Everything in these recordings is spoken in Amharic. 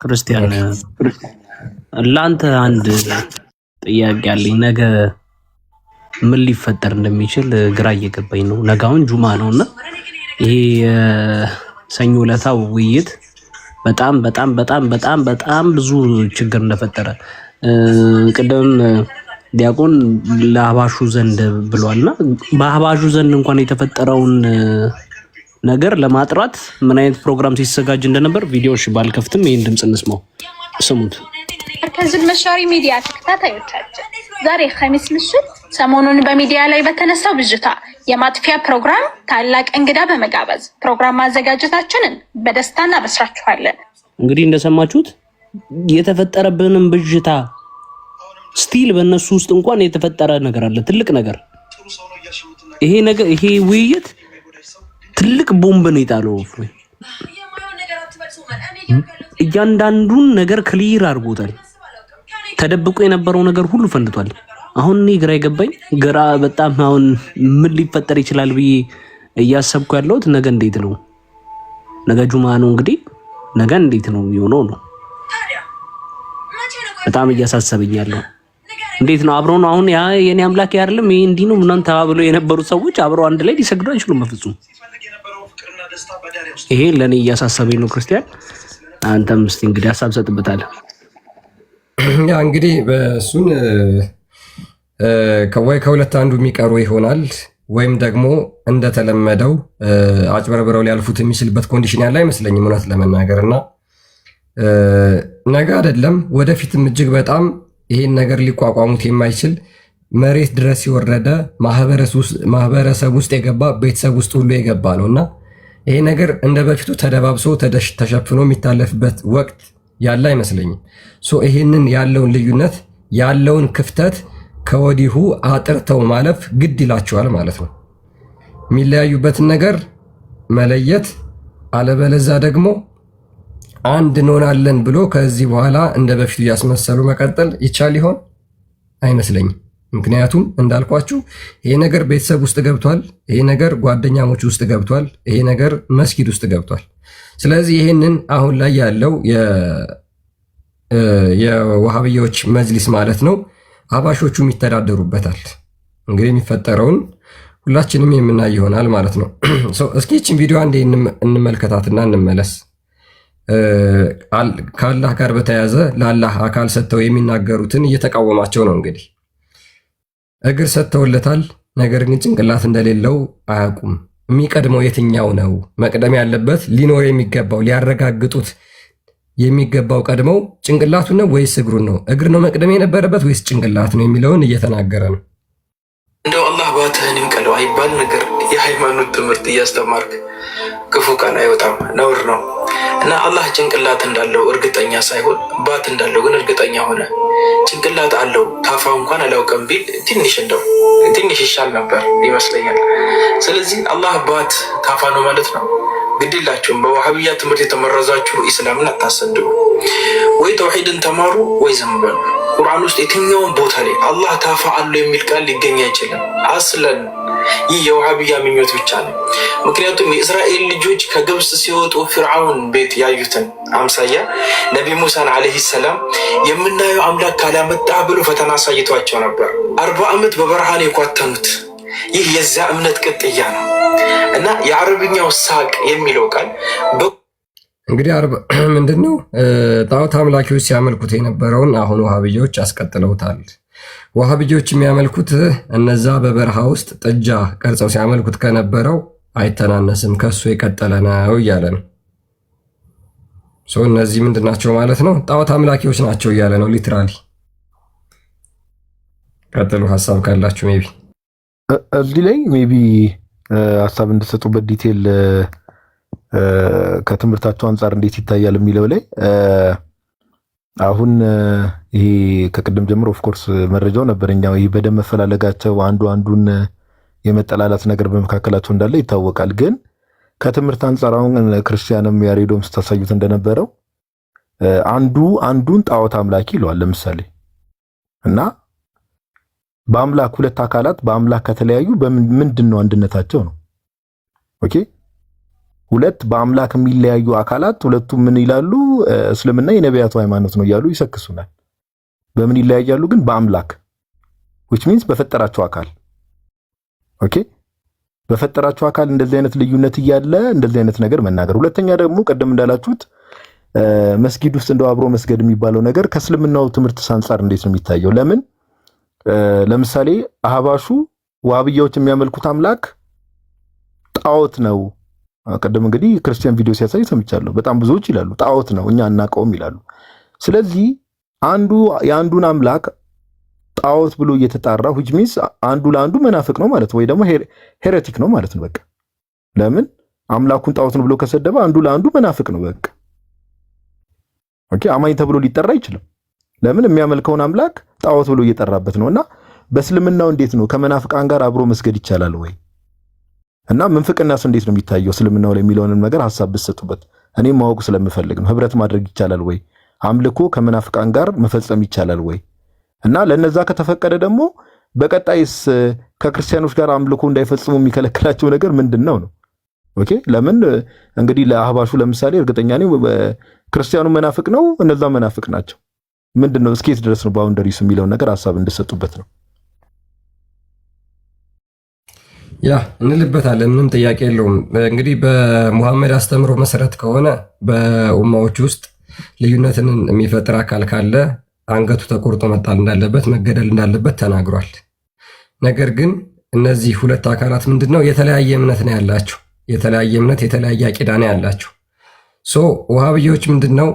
ክርስቲያን ላንተ አንድ ጥያቄ አለኝ። ነገ ምን ሊፈጠር እንደሚችል ግራ እየገባኝ ነው። ነጋውን ጁማ ነውና ይሄ ሰኞ ዕለታው ውይይት በጣም በጣም በጣም በጣም በጣም ብዙ ችግር እንደፈጠረ ቅድም ዲያቆን ለአህባሹ ዘንድ ብሏልና በአህባሹ ዘንድ እንኳን የተፈጠረውን ነገር ለማጥራት ምን አይነት ፕሮግራም ሲዘጋጅ እንደነበር ቪዲዮሽ ባልከፍትም ይሄን ድምጽ እንስማው፣ ስሙት። ከዚህ መሻሪ ሚዲያ ተከታታዮቻችን ዛሬ ኸሚስ ምሽት ሰሞኑን በሚዲያ ላይ በተነሳው ብዥታ የማጥፊያ ፕሮግራም ታላቅ እንግዳ በመጋበዝ ፕሮግራም ማዘጋጀታችንን በደስታ እናበስራችኋለን። እንግዲህ እንደሰማችሁት የተፈጠረብንን ብዥታ ስቲል በእነሱ ውስጥ እንኳን የተፈጠረ ነገር አለ፣ ትልቅ ነገር። ይሄ ውይይት ትልቅ ቦምብ ነው የጣለው። እያንዳንዱን ነገር ክሊር አድርጎታል። ተደብቆ የነበረው ነገር ሁሉ ፈንድቷል። አሁን እኔ ግራ የገባኝ በጣም አሁን ምን ሊፈጠር ይችላል ብዬ እያሰብኩ ያለሁት ነገ እንዴት ነው? ነገ ጁማ ነው እንግዲህ ነገ እንዴት ነው የሚሆነው ነው በጣም እያሳሰበኝ ያለው። እንዴት ነው አብረው ነው አሁን የኔ አምላክ አይደለም ይሄ እንዲህ ነው ምናምን ተባብለው የነበሩ ሰዎች አብረው አንድ ላይ ሊሰግዱ አይችሉም በፍጹም። ይሄ ለኔ እያሳሰበኝ ነው። ክርስቲያን አንተም እስቲ እንግዲህ ሐሳብ ሰጥበታለህ። ያ እንግዲህ በሱን ከሁለት አንዱ የሚቀሩ ይሆናል ወይም ደግሞ እንደተለመደው አጭበርብረው ሊያልፉት የሚችልበት ኮንዲሽን ያለ አይመስለኝም እውነት ለመናገርና ነገ አይደለም ወደፊትም እጅግ በጣም ይሄን ነገር ሊቋቋሙት የማይችል መሬት ድረስ የወረደ ማህበረሰብ ውስጥ የገባ ቤተሰብ ውስጥ ሁሉ የገባ ነውና ይሄ ነገር እንደ በፊቱ ተደባብሶ ተሸፍኖ የሚታለፍበት ወቅት ያለ አይመስለኝም። ይሄንን ያለውን ልዩነት ያለውን ክፍተት ከወዲሁ አጥርተው ማለፍ ግድ ይላቸዋል ማለት ነው። የሚለያዩበትን ነገር መለየት፣ አለበለዛ ደግሞ አንድ እንሆናለን ብሎ ከዚህ በኋላ እንደ በፊቱ እያስመሰሉ መቀጠል ይቻል ይሆን? አይመስለኝም። ምክንያቱም እንዳልኳችሁ ይሄ ነገር ቤተሰብ ውስጥ ገብቷል። ይሄ ነገር ጓደኛሞች ውስጥ ገብቷል። ይሄ ነገር መስጊድ ውስጥ ገብቷል። ስለዚህ ይሄንን አሁን ላይ ያለው የዋሃብያዎች መጅሊስ ማለት ነው አባሾቹም ይተዳደሩበታል። እንግዲህ የሚፈጠረውን ሁላችንም የምናይ ይሆናል ማለት ነው። እስኪ ይህችን ቪዲዮ አንዴ እንመልከታትና እንመለስ። ከአላህ ጋር በተያያዘ ለአላህ አካል ሰጥተው የሚናገሩትን እየተቃወማቸው ነው። እንግዲህ እግር ሰጥተውለታል፣ ነገር ግን ጭንቅላት እንደሌለው አያውቁም። የሚቀድመው የትኛው ነው? መቅደም ያለበት ሊኖር የሚገባው ሊያረጋግጡት የሚገባው ቀድመው ጭንቅላቱን ነው ወይስ እግሩን ነው? እግር ነው መቅደም የነበረበት ወይስ ጭንቅላት ነው የሚለውን እየተናገረ ነው። እንደው አላህ ባትህን ይንቀለው አይባል ነገር የሃይማኖት ትምህርት እያስተማርክ ክፉ ቃል አይወጣም፣ ነውር ነው። እና አላህ ጭንቅላት እንዳለው እርግጠኛ ሳይሆን ባት እንዳለው ግን እርግጠኛ ሆነ። ጭንቅላት አለው ታፋው እንኳን አላውቅም ቢል ትንሽ ይሻል ነበር ይመስለኛል። ስለዚህ አላህ ባት ታፋ ነው ማለት ነው። ግድላችሁም በዋሃብያ ትምህርት የተመረዛችሁ ኢስላምን አታሰድቡ። ወይ ተውሂድን ተማሩ ወይ ዝም በሉ። ቁርአን ውስጥ የትኛውን ቦታ ላይ አላህ ታፋ አለው የሚል ቃል ሊገኝ አይችልም አስለን። ይህ የዋሃብያ ምኞት ብቻ ነው። ምክንያቱም የእስራኤል ልጆች ከግብፅ ሲወጡ ፍርዓውን ቤት ያዩትን አምሳያ ነቢ ሙሳን ዓለይሂ ሰላም የምናየው አምላክ ካላመጣ ብሎ ፈተና አሳይቷቸው ነበር። 40 ዓመት በበረሃን የኳተኑት ይህ የዛ እምነት ቅጥያ ነው። እና የአረብኛው ሳቅ የሚለው ቃል እንግዲህ ምንድን ነው? ጣዖት አምላኪዎች ሲያመልኩት የነበረውን አሁን ዋሃብያዎች አስቀጥለውታል። ዋሃብያዎች የሚያመልኩት እነዛ በበረሃ ውስጥ ጥጃ ቀርጸው ሲያመልኩት ከነበረው አይተናነስም፣ ከሱ የቀጠለ ነው እያለ ነው። እነዚህ ምንድን ናቸው ማለት ነው? ጣዖት አምላኪዎች ናቸው እያለ ነው ሊትራሊ። ቀጥሉ፣ ሀሳብ ካላችሁ ሜቢ እዚህ ላይ ሜቢ ሀሳብ እንድሰጡበት ዲቴል ከትምህርታቸው አንጻር እንዴት ይታያል የሚለው ላይ አሁን ይሄ ከቅድም ጀምሮ ኦፍኮርስ መረጃው ነበረኛው ይሄ በደም መፈላለጋቸው አንዱን የመጠላላት ነገር በመካከላቸው እንዳለ ይታወቃል። ግን ከትምህርት አንጻር አሁን ክርስቲያንም ያሬዶም ስታሳዩት እንደነበረው አንዱን ጣዖት አምላኪ ይለዋል ለምሳሌ እና በአምላክ ሁለት አካላት በአምላክ ከተለያዩ ምንድን ነው አንድነታቸው ነው? ኦኬ ሁለት በአምላክ የሚለያዩ አካላት ሁለቱም ምን ይላሉ? እስልምና የነቢያቱ ሃይማኖት ነው እያሉ ይሰክሱናል። በምን ይለያያሉ ግን? በአምላክ which means በፈጠራቸው አካል። ኦኬ በፈጠራቸው አካል እንደዚህ አይነት ልዩነት እያለ እንደዚህ አይነት ነገር መናገር። ሁለተኛ ደግሞ ቀደም እንዳላችሁት መስጊድ ውስጥ እንደው አብሮ መስገድ የሚባለው ነገር ከእስልምናው ትምህርት አንፃር እንዴት ነው የሚታየው? ለምን ለምሳሌ አህባሹ ዋሃብያዎች የሚያመልኩት አምላክ ጣዖት ነው። ቀደም እንግዲህ ክርስቲያን ቪዲዮ ሲያሳይ ሰምቻለሁ። በጣም ብዙዎች ይላሉ ጣዖት ነው እኛ አናውቀውም ይላሉ። ስለዚህ አንዱ የአንዱን አምላክ ጣዖት ብሎ እየተጣራ which means አንዱ ለአንዱ መናፍቅ ነው ማለት ወይ ደግሞ ሄሬቲክ ነው ማለት ነው። በቃ ለምን አምላኩን ጣዖት ነው ብሎ ከሰደበ አንዱ ለአንዱ መናፍቅ ነው። በቃ ኦኬ አማኝ ተብሎ ሊጠራ አይችልም። ለምን የሚያመልከውን አምላክ ጣዖት ብሎ እየጠራበት ነውና በእስልምናው እንዴት ነው ከመናፍቃን ጋር አብሮ መስገድ ይቻላል ወይ? እና ምንፍቅናስ እንዴት ነው የሚታየው እስልምናው ላይ የሚለውንም ነገር ሐሳብ ብትሰጡበት እኔም ማወቅ ስለምፈልግ ነው። ህብረት ማድረግ ይቻላል ወይ? አምልኮ ከመናፍቃን ጋር መፈጸም ይቻላል ወይ? እና ለነዛ ከተፈቀደ ደግሞ በቀጣይስ ከክርስቲያኖች ጋር አምልኮ እንዳይፈጽሙ የሚከለክላቸው ነገር ምንድነው ነው? ኦኬ ለምን እንግዲህ ለአህባሹ ለምሳሌ እርግጠኛ ነኝ ክርስቲያኑ መናፍቅ ነው፣ እነዛ መናፍቅ ናቸው። ምንድነው እስከየት ድረስ ነው ባውንደሪስ የሚለውን ነገር ሐሳብ እንድሰጡበት ነው። ያ እንልበታለን፣ ምንም ጥያቄ የለውም። እንግዲህ በሙሐመድ አስተምሮ መሰረት ከሆነ በኡማዎች ውስጥ ልዩነትን የሚፈጥር አካል ካለ አንገቱ ተቆርጦ መጣል እንዳለበት መገደል እንዳለበት ተናግሯል። ነገር ግን እነዚህ ሁለት አካላት ምንድነው የተለያየ እምነት ነው ያላቸው፣ የተለያየ እምነት የተለያየ አቂዳ ነው ያላቸው። ወሃብዮች ምንድነው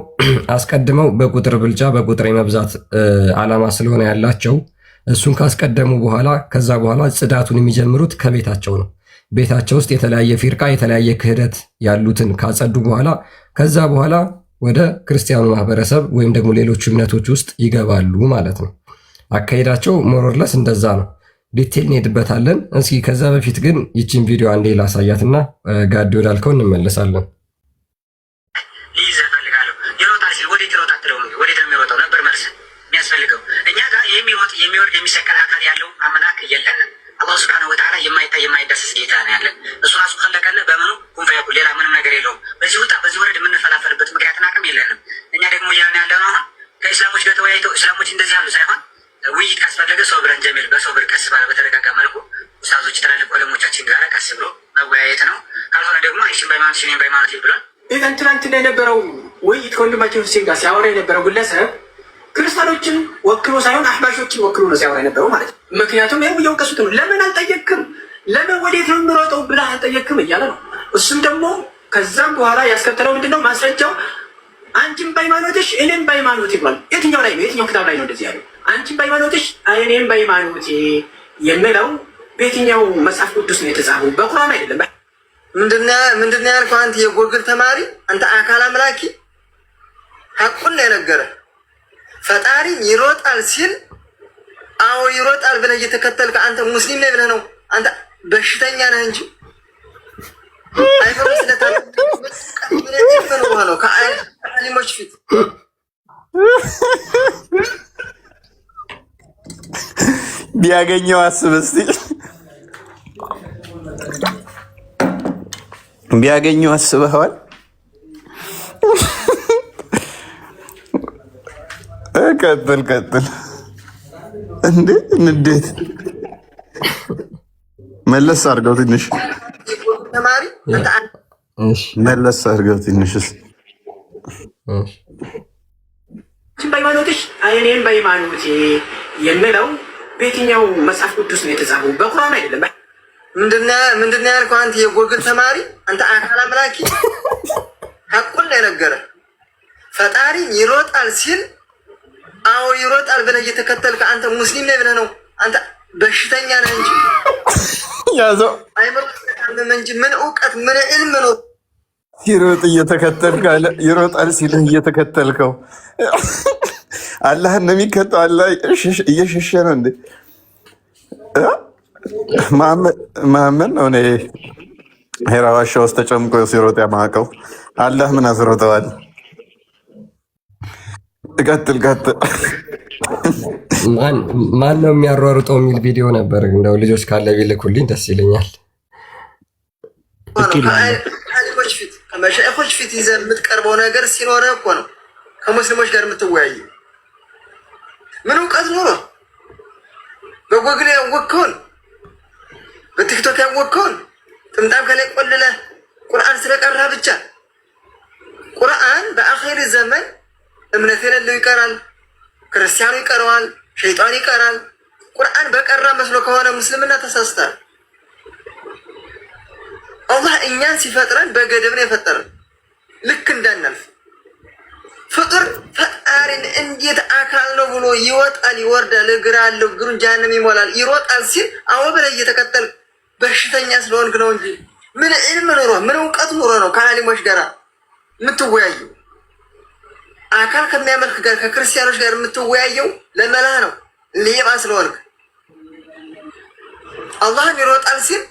አስቀድመው በቁጥር ብልጫ በቁጥር የመብዛት ዓላማ ስለሆነ ያላቸው እሱን ካስቀደሙ በኋላ ከዛ በኋላ ጽዳቱን የሚጀምሩት ከቤታቸው ነው። ቤታቸው ውስጥ የተለያየ ፊርቃ የተለያየ ክህደት ያሉትን ካጸዱ በኋላ ከዛ በኋላ ወደ ክርስቲያኑ ማህበረሰብ ወይም ደግሞ ሌሎቹ እምነቶች ውስጥ ይገባሉ ማለት ነው። አካሄዳቸው ሞሮርለስ እንደዛ ነው። ዲቴል እንሄድበታለን። እስኪ ከዛ በፊት ግን ይችን ቪዲዮ አንዴ ላሳያትና ጋዲ ወዳልከው እንመለሳለን። የሚወርድ የሚሰቀል አካል ያለው አምላክ የለንም። አላህ ሱብሓነሁ ወተዓላ የማይታይ የማይዳሰስ ጌታ ነው ያለን። እሱ ራሱ ከለቀለ በምኑ ኩን ፈየኩን፣ ሌላ ምንም ነገር የለውም። በዚህ ውጣ በዚህ ወረድ የምንፈላፈልበት ምክንያትና አቅም የለንም። እኛ ደግሞ እያልን ያለነው አሁን ከእስላሞች ጋር ተወያይተው እስላሞች እንደዚህ ያሉ ሳይሆን ውይይት ካስፈለገ ሶብረን ጀሚል በሶብር ቀስ ባለ በተረጋጋ መልኩ ኡስታዞች ትላልቅ ዑለሞቻችን ጋር ቀስ ብሎ መወያየት ነው። ካልሆነ ደግሞ አይሽን በሃይማኖት ሽኔን በሃይማኖት ይብሏል። ይህን ትናንትና የነበረው ውይይት ከወንድማችን ሁሴን ጋር ሲያወራ የነበረው ግለሰብ ክርስቲያኖችን ወክሎ ሳይሆን አህባሾችን ወክሎ ነው ሲያወራ የነበረው ማለት ነው። ምክንያቱም ይኸው እየወቀሱት ነው። ለምን አልጠየቅም፣ ለምን ወዴት ነው የምሮጠው ብለህ አልጠየቅም እያለ ነው። እሱም ደግሞ ከዛም በኋላ ያስከተለው ምንድነው ማስረጃው? አንቺም በሃይማኖትሽ እኔም በሃይማኖት ይባል። የትኛው ላይ ነው? የትኛው ክታብ ላይ ነው እንደዚህ ያለው? አንቺም በሃይማኖትሽ እኔም በሃይማኖት የሚለው በየትኛው መጽሐፍ ቅዱስ ነው የተጻፈው? በቁርአን አይደለም። ምንድነው ያልከው አንተ የጎግል ተማሪ፣ አንተ አካል አምላኪ ሐቁን ነው የነገረህ። ፈጣሪ ይሮጣል ሲል አዎ ይሮጣል ብለህ እየተከተልክ አንተ ሙስሊም ነህ ብለህ ነው። አንተ በሽተኛ ነህ እንጂ አይፈሩ ስለታለው ከአሊሞች ፊት ቢያገኘው አስብ እስቲ ቢያገኘው አስበዋል። ቀጥል እንዴ እንዴት መለስ አድርገው ትንሽ ተማሪ መለስ አድርገው ትንሽ በሃይማኖትሽ እኔም በሃይማኖቴ የሚለው በየትኛው መጽሐፍ ቅዱስ ነው የተጻፈው? በቁርአን አይደለም። ምንድነው ያልከው አንተ የጎግል ተማሪ፣ አንተ አካል አምላኪ ሐቁን ነው የነገረህ። ፈጣሪ ይሮጣል ሲል አዎ ይሮጣል ብለህ እየተከተልክ አንተ ሙስሊም ነህ ብለህ ነው። አንተ በሽተኛ ነህ እንጂ ያዘው አይመረጥም እንጂ ምን እውቀት ምን ዕልም ነው? ይሮጥ እየተከተልክ አለ ይሮጣል ሲልህ እየተከተልከው አላህን ነው የሚከተለው። አላህ እየሸሸ ነው እንዴ? መሐመድ ነው እኔ ሄራ ዋሻ ውስጥ ተጨምቆ ሲሮጥ ያማቀው። አላህ ምን አስሮጠዋል? ቀጥል። ማን ነው የሚያሯሩጠው የሚል ቪዲዮ ነበር። እንደው ልጆች ካለ ቢልኩልኝ ደስ ይለኛል። አሊሞች ፊት መሻይኾች ፊት ይዘህ የምትቀርበው ነገር ሲኖር እኮ ነው ከሙስሊሞች ጋር የምትወያየው። ምን እውቀት ኑሮ በጎግል ያወቅከውን በቲክቶክ ያወቅከውን ጥምጣም ከላይ ቆልለህ ቁርአን ስለቀራ ብቻ ቁርአን በአኺር ዘመን እምነት የሌለው ይቀራል፣ ክርስቲያኑ ይቀረዋል፣ ሸይጣን ይቀራል። ቁርአን በቀራ መስሎ ከሆነ ሙስልምና ተሳስታል። አላህ እኛን ሲፈጥረን በገደብ ነው የፈጠረን፣ ልክ እንዳናልፍ። ፍጡር ፈጣሪን እንዴት አካል ነው ብሎ ይወጣል ይወርዳል፣ እግር አለው እግሩን ጀሃነም ይሞላል ይሮጣል ሲል አዎ ብለህ እየተከተል በሽተኛ ስለሆንክ ነው እንጂ ምን ዕልም ኑሮ ምን እውቀት ኑሮ ነው ከአሊሞች ጋር የምትወያየው? አካል ከሚያመልክ ጋር ከክርስቲያኖች ጋር የምትወያየው ለመላህ ነው፣ ሌባ ስለሆንክ። አላህም ይሮጣል ሲል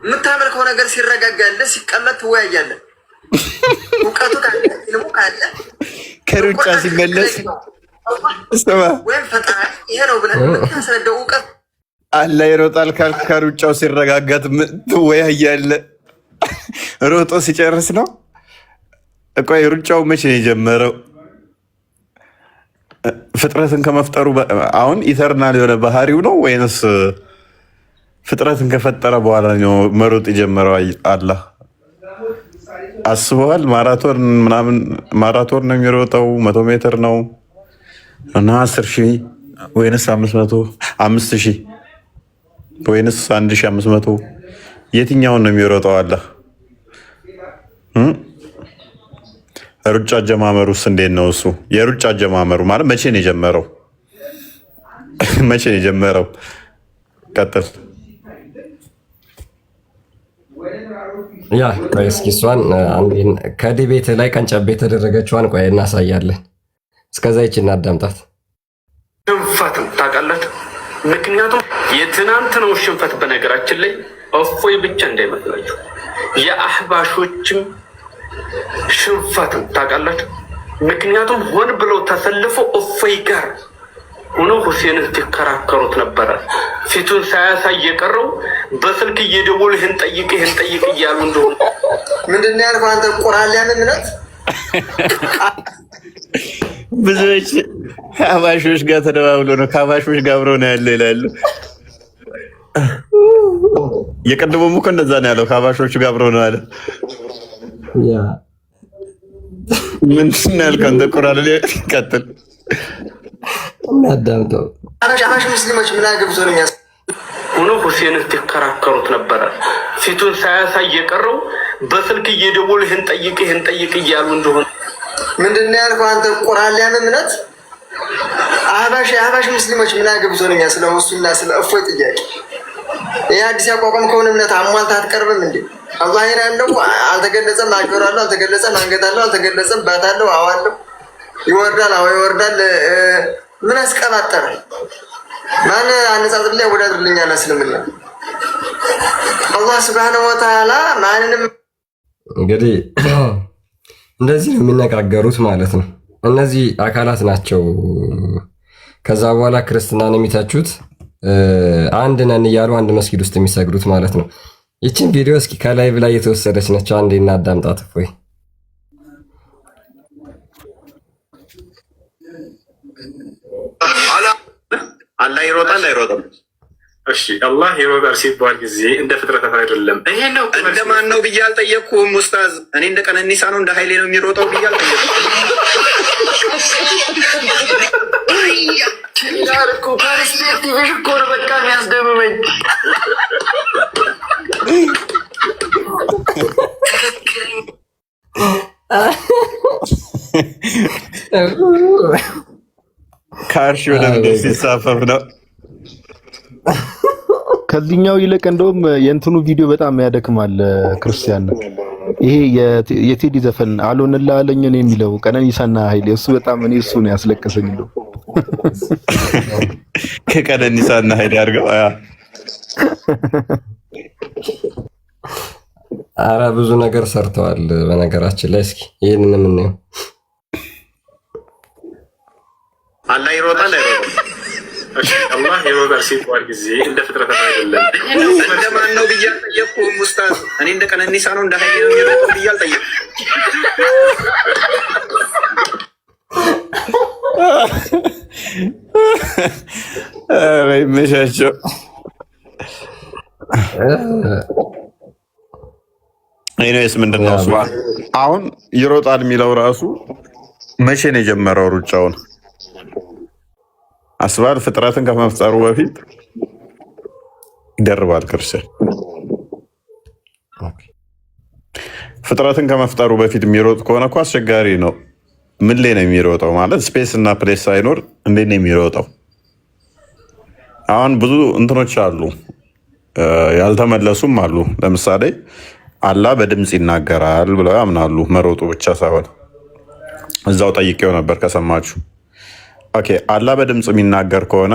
የምታመልከው ነገር ሲረጋጋልህ ሲቀመጥ ትወያያለህ። እውቀቱ ካለ ኢልሙ ካለ ከሩጫ ሲመለስ ወይም ፈጣሪ ይሄ ነው ብለህ የምታስረዳው እውቀት አለ። ይሮጣል ካልክ ከሩጫው ሲረጋጋት ትወያያለህ። ሮጦ ሲጨርስ ነው። ቆይ ሩጫው መቼ ነው የጀመረው? ፍጥረትን ከመፍጠሩ አሁን ኢተርናል የሆነ ባህሪው ነው ወይንስ ፍጥረትን ከፈጠረ በኋላ ነው መሮጥ የጀመረው? አላህ አስበዋል? ማራቶን ምናምን ማራቶን ነው የሚሮጠው? 100 ሜትር ነው እና 10,000 ወይንስ 500 5,000 ወይንስ 1,500 የትኛውን ነው የሚሮጠው? አላህ ሩጫ አጀማመሩስ እንዴት ነው? እሱ የሩጫ አጀማመሩ ማለት መቼ ነው የጀመረው? መቼ ነው የጀመረው? ቀጥል። ያ ቆይ እስኪ እሷን ከዲቤት ላይ ቀንጨቤ የተደረገችዋን ቆይ እናሳያለን። እስከዛ ይች እናዳምጣት። ሽንፈት ታውቃላችሁ። ምክንያቱም የትናንትናው ሽንፈት በነገራችን ላይ እፎይ ብቻ እንዳይመስላችሁ የአህባሾችም ሽንፈትም ታውቃላችሁ። ምክንያቱም ሆን ብለው ተሰልፎ እፎይ ጋር ሆኖ ሁሴንን ሲከራከሩት ነበረ። ፊቱን ሳያሳይ የቀረው በስልክ እየደወሉ ይህን ጠይቅ እያሉ እንደሆነ ምንድን ነው ያልከው አንተ? ቁርአን ላይ እምነት ብዙዎች ከአህባሾች ጋር ተደባብሎ ነው ከአህባሾች ጋር አብረው ነው ያለ ይላሉ። የቀድሞም እኮ እንደዛ ነው ያለው፣ ከአህባሾቹ ጋር አብረው ነው አለ። ምንድን ነው ያልከው አንተ? ቁርአን ላይ ቀጥል እናዳምጠው። አህባሽ ሙስሊሞች ምን አገብቶ ነው የሚያስ ሆኖ ሁሴንን ሲከራከሩት ነበረ። ፊቱን ሳያሳይ የቀረው በስልክ እየደወሉ ይህን ጠይቅ እያሉ እንደሆነ ምንድን ነው ያልከው አንተ? ቁርአን ላይ እምነት አህባሽ ሙስሊሞች ምን አገብቶ ነው የሚያስ ስለ ሙስሊምና ስለ እፎይ ጥያቄ ይህ አዲስ ያቋቋምከውን እምነት አሟልታ አትቀርብም እንዴ? አላህ ያለው አልተገለጸም፣ አጆር አለው አልተገለጸም፣ አንገት አለው አልተገለጸም፣ ባት አለው አዎ አለው፣ ይወርዳል አዎ ይወርዳል። ምን አስቀባጠረ? ማን አነጻጽር ላይ ወዳድርልኛል? እስልምና አላህ ሱብሃነሁ ወተዓላ ማንንም እንግዲህ እንደዚህ ነው የሚነጋገሩት ማለት ነው። እነዚህ አካላት ናቸው። ከዛ በኋላ ክርስትናን የሚታቹት አንድ ነን እያሉ አንድ መስጊድ ውስጥ የሚሰግዱት ማለት ነው። ይችን ቪዲዮ እስኪ ከላይቭ ላይ የተወሰደች ነች። አንዴ እናዳምጣት። እፎይ አላህ ይሮጣል አይሮጥም? እሺ አላህ ይሮጣል ሲባል ጊዜ እንደ ፍጥረታት አይደለም። ይሄ ነው እንደማን ነው ብዬ አልጠየቅኩም ኡስታዝ። እኔ እንደ ቀነኒሳ ነው እንደ ኃይሌ ነው የሚሮጠው ብዬ አልጠየቅኩም። ያርኩ ፐርስፔክቲቭሽ እኮ ነው በቃ የሚያስደምመኝ። ካርሽ ወደ ምድር ሲሳፈፍ ነው። ከዚህኛው ይልቅ እንደውም የእንትኑ ቪዲዮ በጣም ያደክማል። ክርስቲያን ነው ይሄ የቴዲ ዘፈን አልሆንልህ አለኝ ነው የሚለው ቀነኒሳና ኃይሌ። እሱ በጣም እኔ እሱ ነው ያስለቀሰኝ ነው። ከቀነኒሳና ኃይሌ አድርገው አረ ብዙ ነገር ሰርተዋል። በነገራችን ላይ እስኪ ይሄንን የምናየው አላህ ይሮጣል አይሮጥም? አላህ ይወጋል ሲባል ጊዜ እንደ ፍጥረት አይደለም። እንደማን ነው ብዬ አልጠየቅኩም ኡስታዝ። እኔ እንደ ቀነኒሳ ነው እንደ ሀይሌ ነው የሚሮጠው ብዬ አልጠየቅኩም። ይመሻቸው። ኢኔስ ምንድን ነው እሱ አሁን ይሮጣል የሚለው ራሱ መቼ ነው የጀመረው ሩጫውን? አስባል ፍጥረትን ከመፍጠሩ በፊት ይደርባል ክርስቲያን። ፍጥረትን ከመፍጠሩ በፊት የሚሮጥ ከሆነ እኮ አስቸጋሪ ነው። ምን ላይ ነው የሚሮጠው? ማለት ስፔስ እና ፕሌስ ሳይኖር እንዴት ነው የሚሮጠው? አሁን ብዙ እንትኖች አሉ ያልተመለሱም አሉ። ለምሳሌ አላህ በድምፅ ይናገራል ብለው ያምናሉ። መሮጡ ብቻ ሳይሆን እዛው ጠይቄው ነበር ከሰማችሁ። ኦኬ አላህ በድምፅ የሚናገር ከሆነ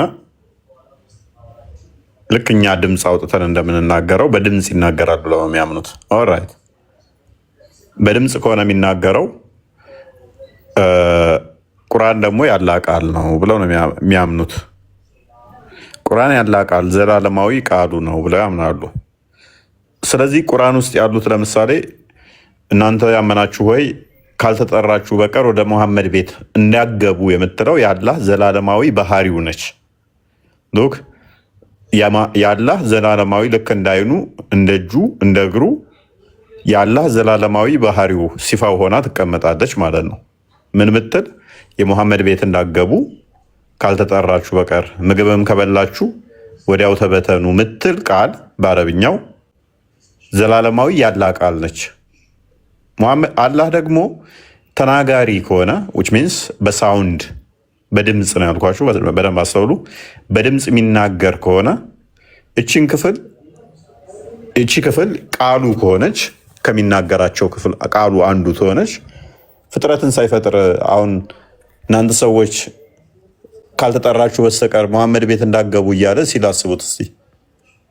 ልክ እኛ ድምፅ አውጥተን እንደምንናገረው በድምፅ ይናገራል ብለው የሚያምኑት። ኦልራይት በድምፅ ከሆነ የሚናገረው ቁርአን ደግሞ ያላህ ቃል ነው ብለው ነው የሚያምኑት። ቁርአን ያላህ ቃል ዘላለማዊ ቃሉ ነው ብለው ያምናሉ። ስለዚህ ቁርአን ውስጥ ያሉት ለምሳሌ እናንተ ያመናችሁ ወይ ካልተጠራችሁ በቀር ወደ መሐመድ ቤት እንዳገቡ የምትለው የአላህ ዘላለማዊ ባህሪው ነች። ሉክ የአላህ ዘላለማዊ ልክ እንዳይኑ እንደ እጁ እንደ እግሩ የአላህ ዘላለማዊ ባህሪው ሲፋው ሆና ትቀመጣለች ማለት ነው። ምን ምትል የመሐመድ ቤት እንዳገቡ ካልተጠራችሁ በቀር ምግብም ከበላችሁ ወዲያው ተበተኑ ምትል ቃል በአረብኛው ዘላለማዊ ያላህ ቃል ነች። አላህ ደግሞ ተናጋሪ ከሆነ which means በሳውንድ በድምፅ ነው ያልኳችሁ፣ በደንብ አስተውሉ። በድምፅ የሚናገር ከሆነ እቺ ክፍል ቃሉ ከሆነች ከሚናገራቸው ክፍል ቃሉ አንዱ ትሆነች ፍጥረትን ሳይፈጥር አሁን እናንተ ሰዎች ካልተጠራችሁ በስተቀር መሐመድ ቤት እንዳገቡ እያለ ሲላስቡት እስቲ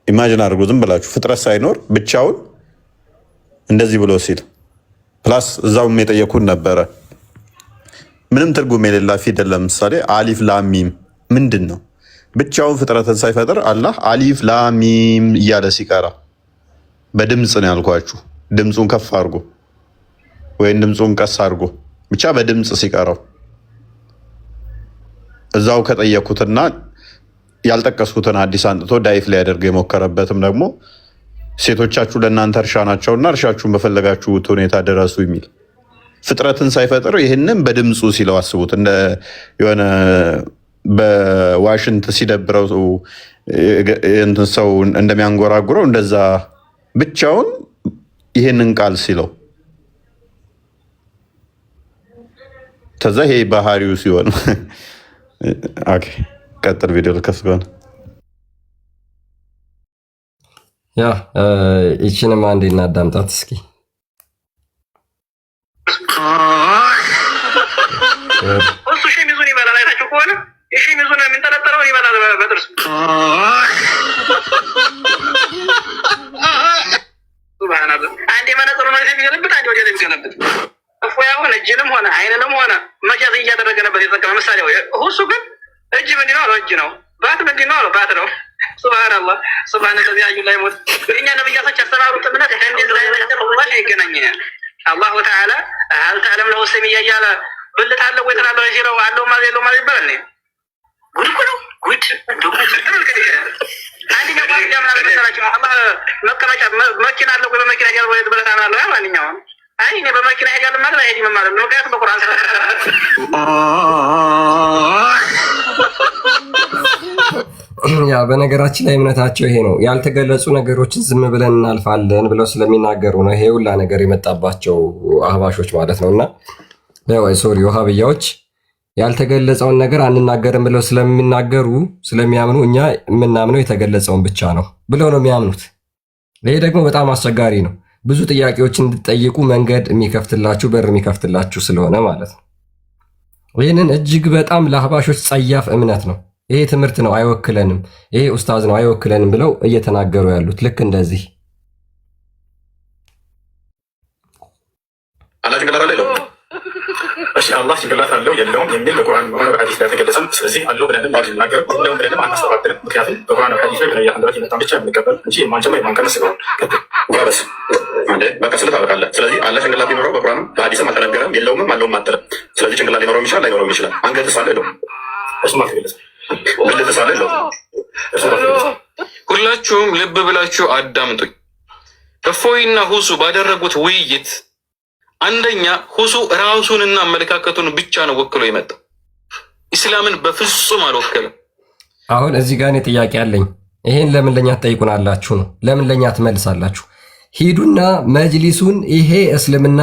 ኢማጂን አድርጉ። ዝም ብላችሁ ፍጥረት ሳይኖር ብቻውን እንደዚህ ብሎ ሲል ፕላስ እዛውም የጠየኩን ነበረ ምንም ትርጉም የሌላ ፊደል ለምሳሌ አሊፍ ላሚም ምንድን ነው? ብቻውን ፍጥረትን ሳይፈጥር አላህ አሊፍ ላሚም እያለ ሲቀራ በድምፅ ነው ያልኳችሁ። ድምፁን ከፍ አድርጎ ወይም ድምፁን ቀስ አድርጎ ብቻ በድምፅ ሲቀራው እዛው ከጠየኩትና ያልጠቀስኩትን አዲስ አንጥቶ ዳይፍ ላይ ያደርገ የሞከረበትም ደግሞ ሴቶቻችሁ ለእናንተ እርሻ ናቸውና እርሻችሁን በፈለጋችሁት ሁኔታ ድረሱ የሚል ፍጥረትን ሳይፈጥር ይህንም በድምፁ ሲለው አስቡት። እንደ የሆነ በዋሽንት ሲደብረው ሰው እንደሚያንጎራጉረው እንደዛ ብቻውን ይህንን ቃል ሲለው ተዛ ይሄ ባህሪው ሲሆን ቀጥል ቪዲዮ ልከፍት ከሆነ ያ ይችንም አንዴ እናዳምጣት እስኪ። እሱ ሸሚዙን ይበላል። አይታችሁ ከሆነ የሸሚዙን የሚንጠለጠለውን ይበላል በጥርሱ። ሱብሃንአላህ። አንዴ መነጽሩ ነው የሚገለብጥ፣ አንዴ ወዲያ የሚገለብጥ እፎያውን እጅንም ሆነ አይንንም ሆነ መጃዝ እያደረገ ነበር የተጠቀመ ምሳሌ። እሱ ግን እጅ ምንድን ነው አለው እጅ ነው፣ ባት ምንድን ነው አለው ባት ነው። ሱብሃንአላህ ሱብሃነ ለዚ አዩ ላይ ሞት እኛ ነብያቶች ያስተማሩት እምነት ከእንደዚህ አይነት ነገር ይገናኛል። አላሁ ተዓላ هل تعلم له سميا እያለ ብልት አለው ወይ ተናለው ይሽረው አለው ማለት የለው ማለት ይባላል። ጉድ ጉድ አንደኛው ባንክ ያምናል መሰላችሁ። አላህ መቀመጫ መኪና አለው ወይ በመኪና ያለው ወይ ብለታ አለው ያ ማንኛውም አይ እኔ በመኪና ሄዳለሁ ማለት አይሄድም ማለት ነው። ምክንያቱም በቁርአን ያ በነገራችን ላይ እምነታቸው ይሄ ነው። ያልተገለጹ ነገሮችን ዝም ብለን እናልፋለን ብለው ስለሚናገሩ ነው ይሄ ሁላ ነገር የመጣባቸው አህባሾች ማለት ነው። እና ወሃብያዎች ያልተገለጸውን ነገር አንናገርም ብለው ስለሚያምኑ እኛ የምናምነው የተገለጸውን ብቻ ነው ብለው ነው የሚያምኑት። ይሄ ደግሞ በጣም አስቸጋሪ ነው። ብዙ ጥያቄዎችን እንድትጠይቁ መንገድ የሚከፍትላችሁ በር የሚከፍትላችሁ ስለሆነ ማለት ነው። ይህንን እጅግ በጣም ለአህባሾች ጸያፍ እምነት ነው። ይሄ ትምህርት ነው አይወክለንም፣ ይሄ ኡስታዝ ነው አይወክለንም ብለው እየተናገሩ ያሉት ልክ እንደዚህ እሺ አላህ ጭንቅላት አለው የለውም የሚል በቁርአን ሆነ በሐዲስ ላይ ተገለጸም። ስለዚህ አለው ብለንም አንናገር እንደውም ብለንም አናስተባብልም። ምክንያቱም በቁርአን በሐዲስ ላይ በነቢያት አንደበት የመጣን ብቻ የምንቀበል እንጂ የማንጨምር የማንቀንስ ነው። በስ በቃ ስለታወቃለህ። ስለዚህ አላህ ጭንቅላት ሊኖረው በቁርአንም በሐዲስም አልተነገረም። የለውም አለውም አትልም። ስለዚህ ጭንቅላት ሊኖረው ይችላል ላይኖረውም ይችላል። አንገትስ አለ የለውም? እሱም አልተገለጸም። ብልትስ አለ የለውም? እሱም አልተገለጸም። ሁላችሁም ልብ ብላችሁ አዳምጡኝ። እፎይና ሁሱ ባደረጉት ውይይት አንደኛ ሁሱ ራሱንና አመለካከቱን ብቻ ነው ወክሎ የመጣው፣ ኢስላምን በፍጹም አልወከለም። አሁን እዚህ ጋር እኔ ጥያቄ አለኝ። ይሄን ለምን ለኛ ትጠይቁናላችሁ ነው? ለምን ለኛ ትመልሳላችሁ? ሂዱና መጅሊሱን ይሄ እስልምና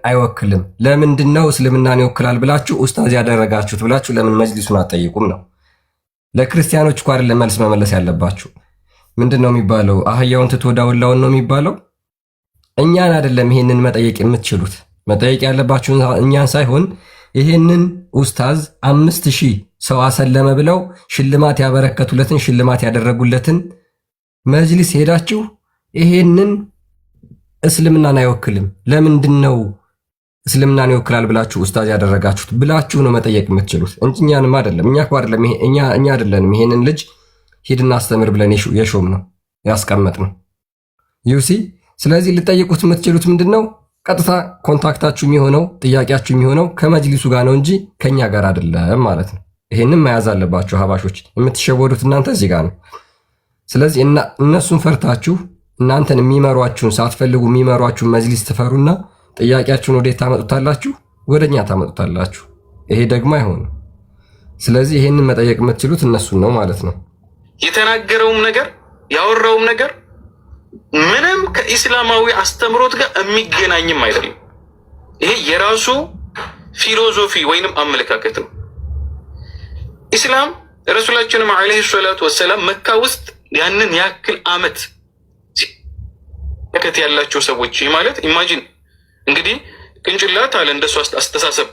አይወክልም፣ ለምንድን ነው እስልምናን ይወክላል ብላችሁ ኡስታዝ ያደረጋችሁት ብላችሁ ለምን መጅሊሱን አትጠይቁም ነው? ለክርስቲያኖች እኮ አይደለም መልስ መመለስ ያለባችሁ። ምንድን ነው የሚባለው? አህያውን ትቶ ዳውላውን ነው የሚባለው። እኛን አይደለም ይሄንን መጠየቅ የምትችሉት። መጠየቅ ያለባችሁን እኛን ሳይሆን ይሄንን ኡስታዝ 5000 ሰው አሰለመ ብለው ሽልማት ያበረከቱለትን ሽልማት ያደረጉለትን መጅሊስ ሄዳችሁ ይሄንን እስልምናን አይወክልም ለምንድን ነው እስልምናን ይወክላል ብላችሁ ኡስታዝ ያደረጋችሁት ብላችሁ ነው መጠየቅ የምትችሉት እንጂ እኛንም አይደለም። እኛ እኮ አይደለም እኛ አይደለንም ይሄንን ልጅ ሂድና አስተምር ብለን የሾም ነው ያስቀመጥ ነው ዩሲ። ስለዚህ ልጠይቁት የምትችሉት ምንድን ነው? ቀጥታ ኮንታክታችሁ የሚሆነው ጥያቄያችሁ የሚሆነው ከመጅሊሱ ጋር ነው እንጂ ከኛ ጋር አይደለም ማለት ነው። ይሄንን መያዝ አለባችሁ ሀባሾች። የምትሸወዱት እናንተ እዚህ ጋር ነው። ስለዚህ እነሱን ፈርታችሁ እናንተን የሚመሯችሁን ሳትፈልጉ የሚመሯችሁን መጅሊስ ትፈሩና ጥያቄያችሁን ወዴት ታመጡታላችሁ? ወደኛ ታመጡታላችሁ። ይሄ ደግሞ አይሆንም። ስለዚህ ይሄንን መጠየቅ የምትችሉት እነሱን ነው ማለት ነው። የተናገረውም ነገር ያወራውም ነገር ምንም ከኢስላማዊ አስተምሮት ጋር የሚገናኝም አይደለም። ይሄ የራሱ ፊሎዞፊ ወይንም አመለካከት ነው። ኢስላም ረሱላችንም ዓለይሂ ሰላቱ ወሰላም መካ ውስጥ ያንን ያክል ዓመት ከት ያላቸው ሰዎች ማለት ኢማጂን እንግዲህ ቅንጭላት አለ እንደሱ አስተሳሰብ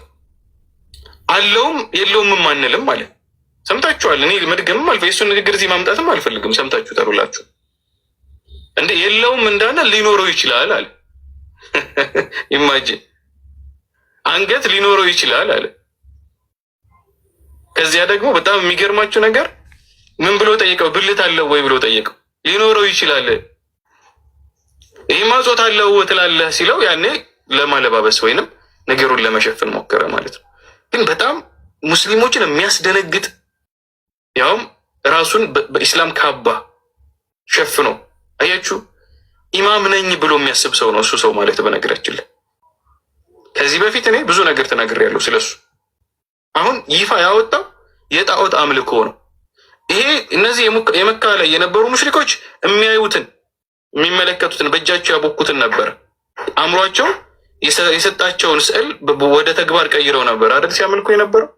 አለውም የለውም አንልም ማለት ሰምታችኋል። እኔ መድገምም አልፈ የሱን ንግግር እዚህ ማምጣትም አልፈልግም። ሰምታችሁ ተሩላችሁ እንዴ የለውም እንዳለ ሊኖረው ይችላል አለ። ኢማጂን አንገት ሊኖረው ይችላል አለ። ከዚያ ደግሞ በጣም የሚገርማችሁ ነገር ምን ብሎ ጠየቀው? ብልት አለው ወይ ብሎ ጠየቀው። ሊኖረው ይችላል ይህ ማጾት አለው ትላለህ ሲለው ያኔ ለማለባበስ ወይንም ነገሩን ለመሸፈን ሞከረ ማለት ነው። ግን በጣም ሙስሊሞችን የሚያስደነግጥ ያውም ራሱን በኢስላም ካባ ሸፍኖ አያችሁ፣ ኢማም ነኝ ብሎ የሚያስብ ሰው ነው እሱ ሰው ማለት በነገራችን ላይ ከዚህ በፊት እኔ ብዙ ነገር ተናግሬያለሁ ስለሱ። አሁን ይፋ ያወጣው የጣዖት አምልኮ ነው። ይሄ እነዚህ የመካ ላይ የነበሩ ሙሽሪኮች የሚያዩትን የሚመለከቱትን በእጃቸው ያቦኩትን ነበር። አእምሯቸው የሰጣቸውን ስዕል ወደ ተግባር ቀይረው ነበር አይደል ሲያመልኩ የነበረው።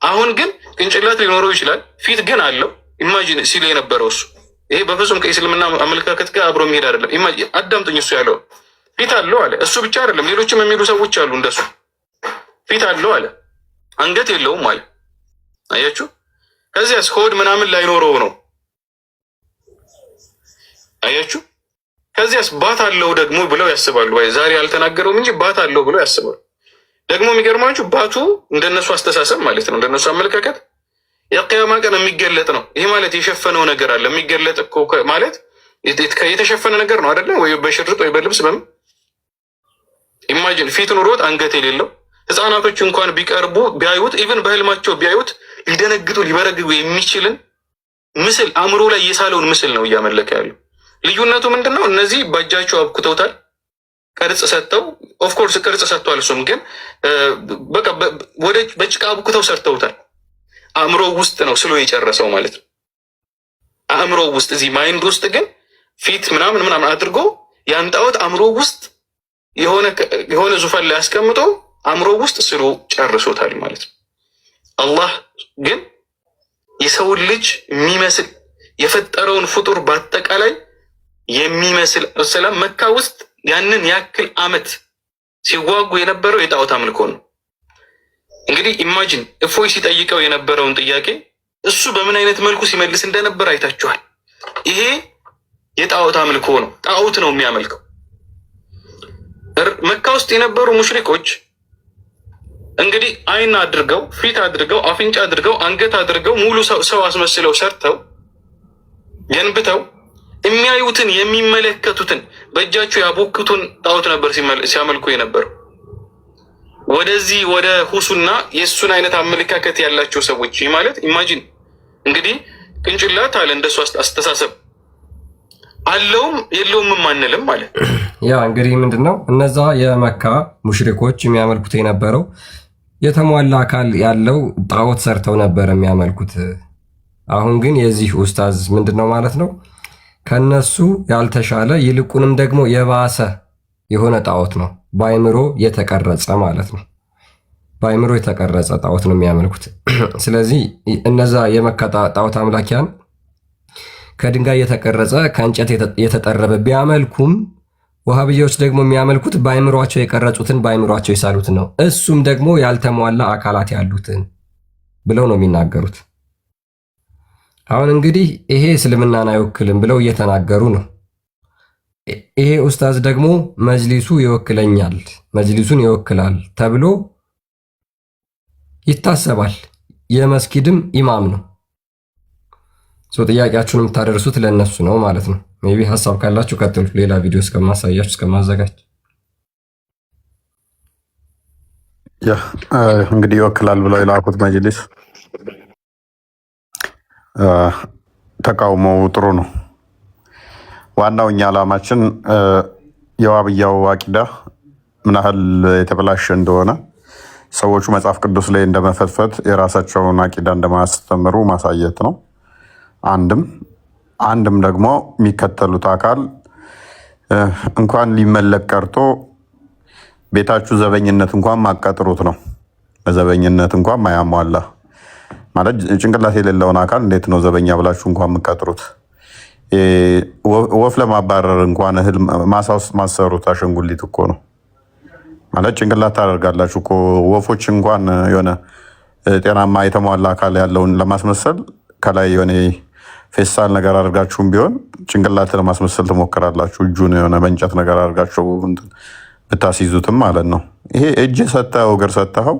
አሁን ግን ቅንጭላት ሊኖረው ይችላል፣ ፊት ግን አለው። ኢማጂን ሲል የነበረው እሱ ይሄ በፍጹም ከእስልምና አመለካከት ጋር አብሮ የሚሄድ አይደለም። ኢማጂን አዳምጡኝ፣ እሱ ያለው ፊት አለው አለ። እሱ ብቻ አይደለም ሌሎችም የሚሉ ሰዎች አሉ እንደሱ። ፊት አለው አለ፣ አንገት የለውም አለ። አያችሁ። ከዚያስ ሆድ ምናምን ላይኖረው ነው። አያችሁ። ከዚያስ ባት አለው ደግሞ ብለው ያስባሉ። ወይ ዛሬ አልተናገረውም እንጂ ባት አለው ብለው ያስባሉ። ደግሞ የሚገርማችሁ ባቱ እንደነሱ አስተሳሰብ ማለት ነው፣ እንደነሱ አመለካከት የቂያማ ቀን የሚገለጥ ነው። ይሄ ማለት የሸፈነው ነገር አለ። የሚገለጥ እኮ ማለት የተሸፈነ ነገር ነው አይደለ? ወይ በሽርጥ ወይ በልብስ በምን ኢማጂን ፊት ኑሮት አንገት የሌለው ህፃናቶች እንኳን ቢቀርቡ ቢያዩት ኢቭን በህልማቸው ቢያዩት ሊደነግጡ ሊበረግጉ የሚችልን ምስል አእምሮ ላይ የሳለውን ምስል ነው እያመለከ ያለው። ልዩነቱ ምንድነው? እነዚህ በእጃቸው አብኩተውታል፣ ቅርጽ ሰጥተው ኦፍኮርስ ቅርጽ ሰጥተዋል። እሱም ግን በቃ በጭቃ አብኩተው ሰርተውታል። አእምሮ ውስጥ ነው ስሎ የጨረሰው ማለት ነው። አእምሮ ውስጥ እዚህ ማይንድ ውስጥ ግን ፊት ምናምን አድርጎ ያን ጣዖት አእምሮ ውስጥ የሆነ ዙፋን ላይ አስቀምጦ አእምሮ ውስጥ ስሎ ጨርሶታል ማለት ነው። አላህ ግን የሰውን ልጅ የሚመስል የፈጠረውን ፍጡር በአጠቃላይ የሚመስል ሰላም መካ ውስጥ ያንን ያክል ዓመት ሲዋጉ የነበረው የጣዖት አምልኮ ነው። እንግዲህ ኢማጂን እፎይ ሲጠይቀው የነበረውን ጥያቄ እሱ በምን አይነት መልኩ ሲመልስ እንደነበር አይታችኋል። ይሄ የጣዖት አምልኮ ነው። ጣዖት ነው የሚያመልከው። መካ ውስጥ የነበሩ ሙሽሪኮች እንግዲህ አይን አድርገው ፊት አድርገው አፍንጫ አድርገው አንገት አድርገው ሙሉ ሰው አስመስለው ሰርተው ገንብተው የሚያዩትን የሚመለከቱትን በእጃቸው ያቦክቱን ጣዖት ነበር ሲያመልኩ የነበረው። ወደዚህ ወደ ሁሱና የእሱን አይነት አመለካከት ያላቸው ሰዎች ማለት ኢማጂን እንግዲህ ቅንጭላት አለ እንደሱ አስተሳሰብ አለውም የለውም ማንልም ማለት ያ እንግዲህ ምንድነው እነዛ የመካ ሙሽሪኮች የሚያመልኩት የነበረው የተሟላ አካል ያለው ጣዖት ሰርተው ነበር የሚያመልኩት። አሁን ግን የዚህ ኡስታዝ ምንድነው ማለት ነው ከነሱ ያልተሻለ ይልቁንም ደግሞ የባሰ የሆነ ጣዖት ነው፣ በአይምሮ የተቀረጸ ማለት ነው። በአይምሮ የተቀረጸ ጣዖት ነው የሚያመልኩት። ስለዚህ እነዛ የመካ ጣዖት አምላኪያን ከድንጋይ የተቀረጸ ከእንጨት የተጠረበ ቢያመልኩም ወሃብያዎች ደግሞ የሚያመልኩት በአይምሯቸው የቀረጹትን በአይምሯቸው የሳሉትን ነው። እሱም ደግሞ ያልተሟላ አካላት ያሉትን ብለው ነው የሚናገሩት። አሁን እንግዲህ ይሄ እስልምናን አይወክልም ብለው እየተናገሩ ነው። ይሄ ኡስታዝ ደግሞ መጅሊሱ ይወክለኛል፣ መጅሊሱን ይወክላል ተብሎ ይታሰባል። የመስጊድም ኢማም ነው። ጥያቄያችሁን የምታደርሱት ለእነሱ ነው ማለት ነው። ሜይ ቢ ሀሳብ ካላችሁ ቀጥሉ። ሌላ ቪዲዮ እስከማሳያችሁ እስከማዘጋጅ እንግዲህ ይወክላል ብለው የላኩት መጅሊስ ተቃውሞው ጥሩ ነው። ዋናው እኛ ዓላማችን የዋብያው አቂዳ ምን ያህል የተበላሸ እንደሆነ ሰዎቹ መጽሐፍ ቅዱስ ላይ እንደመፈትፈት የራሳቸውን አቂዳ እንደማያስተምሩ ማሳየት ነው። አንድም ደግሞ የሚከተሉት አካል እንኳን ሊመለክ ቀርቶ ቤታችሁ ዘበኝነት እንኳን ማቀጥሩት ነው። በዘበኝነት እንኳን ማያሟላ ማለት ጭንቅላት የሌለውን አካል እንዴት ነው ዘበኛ ብላችሁ እንኳን የምትቀጥሩት? ወፍ ለማባረር እንኳን እህል ማሳ ውስጥ ማሰሩት አሸንጉሊት እኮ ነው ማለት ጭንቅላት ታደርጋላችሁ እኮ። ወፎች እንኳን የሆነ ጤናማ የተሟላ አካል ያለውን ለማስመሰል ከላይ የሆነ ፌስታል ነገር አድርጋችሁም ቢሆን ጭንቅላት ለማስመሰል ትሞክራላችሁ። እጁን የሆነ በእንጨት ነገር አድርጋችሁ ብታስይዙትም ማለት ነው። ይሄ እጅ ሰጠኸው፣ እግር ሰጠኸው፣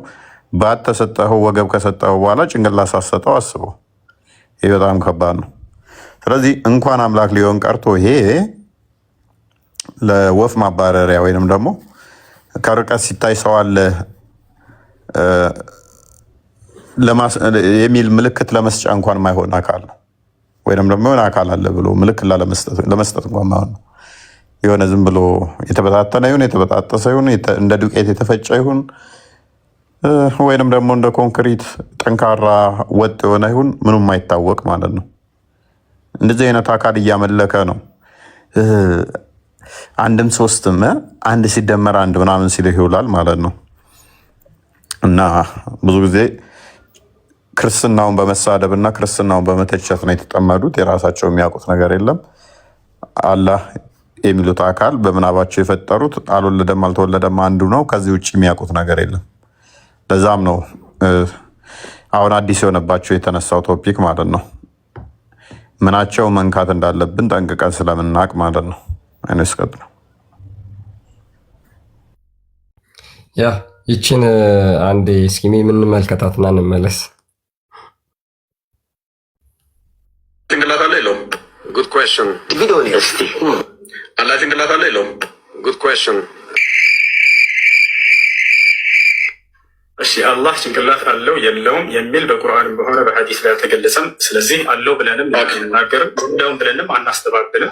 ባት ተሰጠኸው፣ ወገብ ከሰጠኸው በኋላ ጭንቅላት ሳሰጠው አስበው። ይሄ በጣም ከባድ ነው። ስለዚህ እንኳን አምላክ ሊሆን ቀርቶ ይሄ ለወፍ ማባረሪያ ወይንም ደግሞ ከርቀት ሲታይ ሰው አለ የሚል ምልክት ለመስጫ እንኳን ማይሆን አካል ነው። ወይንም ደግሞ የሆነ አካል አለ ብሎ ምልክት ለመስጠት እንኳን ማይሆን ነው። የሆነ ዝም ብሎ የተበታተነ ይሁን የተበጣጠሰ ይሁን እንደ ዱቄት የተፈጨ ይሁን ወይንም ደግሞ እንደ ኮንክሪት ጠንካራ ወጥ የሆነ ይሁን ምንም አይታወቅ ማለት ነው። እንደዚህ አይነት አካል እያመለከ ነው። አንድም ሶስትም አንድ ሲደመር አንድ ምናምን ሲል ይውላል ማለት ነው። እና ብዙ ጊዜ ክርስትናውን በመሳደብ እና ክርስትናውን በመተቸት ነው የተጠመዱት። የራሳቸው የሚያውቁት ነገር የለም። አላህ የሚሉት አካል በምናባቸው የፈጠሩት አልወለደም አልተወለደም አንዱ ነው። ከዚህ ውጭ የሚያውቁት ነገር የለም። ለዛም ነው አሁን አዲስ የሆነባቸው የተነሳው ቶፒክ ማለት ነው። ምናቸው መንካት እንዳለብን ጠንቅቀን ስለምናውቅ ማለት ነው። አይነስቀጥ ነው ያ ይችን አንዴ እስኪ የምንመልከታትና እንመለስ። ጭንቅላት አለ የለውም? ጉድ ኩዌስችን። አላ ጭንቅላት አለ የለውም? ጉድ ኩዌስችን። እሺ አላህ ጭንቅላት አለው የለውም የሚል በቁርአንም በሆነ በሐዲስ ላይ አልተገለጸም። ስለዚህ አለው ብለንም አንናገርም፣ እንደውም ብለንም አናስተባብልም።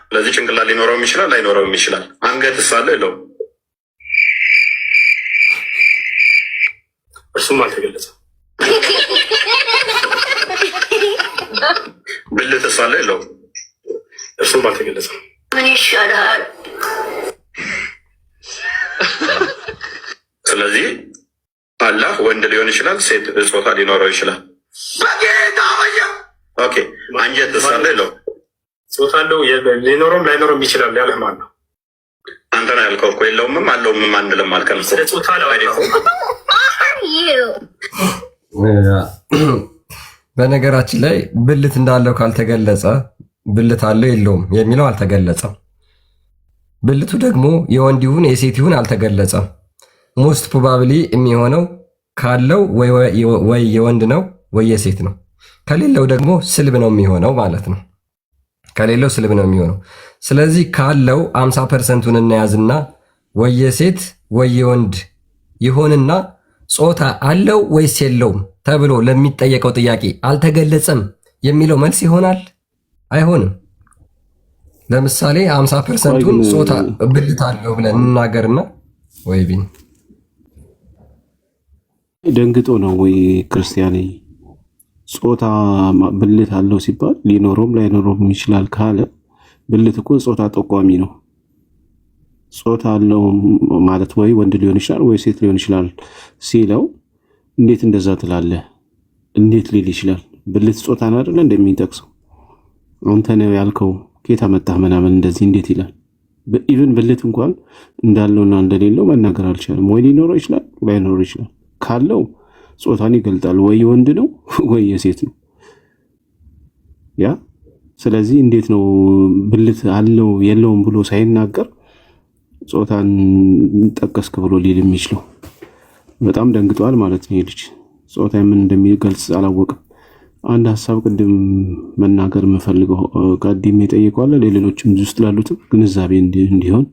ስለዚህ ጭንቅላት ሊኖረውም ይችላል ላይኖረውም ይችላል። አንገትስ አለ የለውም? እርሱም አልተገለጸም። ብልትስ አለ የለውም? እርሱም አልተገለጸም። ምን ይሻላል? ስለዚህ አላህ ወንድ ሊሆን ይችላል፣ ሴት ጾታ ሊኖረው ይችላል። ኦኬ አንጀትስ አለ የለውም? ጾታ አለው ሊኖረውም ላይኖረውም ይችላል ያለህ ማን ነው? አንተ ነው ያልከው እኮ የለውምም አለውም አንልም አልከም። ስለ ጾታ ነው አይደለም? በነገራችን ላይ ብልት እንዳለው ካልተገለጸ ብልት አለው የለውም የሚለው አልተገለጸም። ብልቱ ደግሞ የወንድ ይሁን የሴት ይሁን አልተገለጸም። ሞስት ፕሮባብሊ የሚሆነው ካለው ወይ የወንድ ነው ወይ የሴት ነው። ከሌለው ደግሞ ስልብ ነው የሚሆነው ማለት ነው። ከሌለው ስልብ ነው የሚሆነው። ስለዚህ ካለው 50%ቱን እናያዝና ወይ የሴት ወይ የወንድ ይሆንና ጾታ አለው ወይስ የለውም ተብሎ ለሚጠየቀው ጥያቄ አልተገለጸም የሚለው መልስ ይሆናል? አይሆንም። ለምሳሌ 50%ቱን ጾታ ብልት አለው ብለን እንናገርና ወይ ቢን ደንግጦ ነው ወይ ክርስቲያኔ ጾታ ብልት አለው ሲባል ሊኖረውም ላይኖረውም ይችላል ካለ ብልት እኮ ጾታ ጠቋሚ ነው። ጾታ አለው ማለት ወይ ወንድ ሊሆን ይችላል ወይ ሴት ሊሆን ይችላል ሲለው እንዴት እንደዛ ትላለህ? እንዴት ሊል ይችላል? ብልት ጾታ ነው አይደል እንደሚጠቅሰው አንተ ነው ያልከው ኬታ መጣህ ምናምን እንደዚህ እንዴት ይላል? ኢቭን ብልት እንኳን እንዳለውና እንደሌለው መናገር አልቻለም። ወይ ሊኖረው ይችላል ላይኖረው ይችላል። ካለው ጾታን ይገልጣል። ወይ ወንድ ነው ወይ የሴት ነው ያ። ስለዚህ እንዴት ነው ብልት አለው የለውም ብሎ ሳይናገር ጾታን ጠቀስክ ብሎ ሊል የሚችለው? በጣም ደንግጧል ማለት ነው። ልጅ ጾታ ምን እንደሚገልጽ አላወቅም። አንድ ሐሳብ ቅድም መናገር የምፈልገው ቀድሜ ጠይቀዋል ለሌሎችም ውስጥ ላሉትም ግንዛቤ እንዲሆን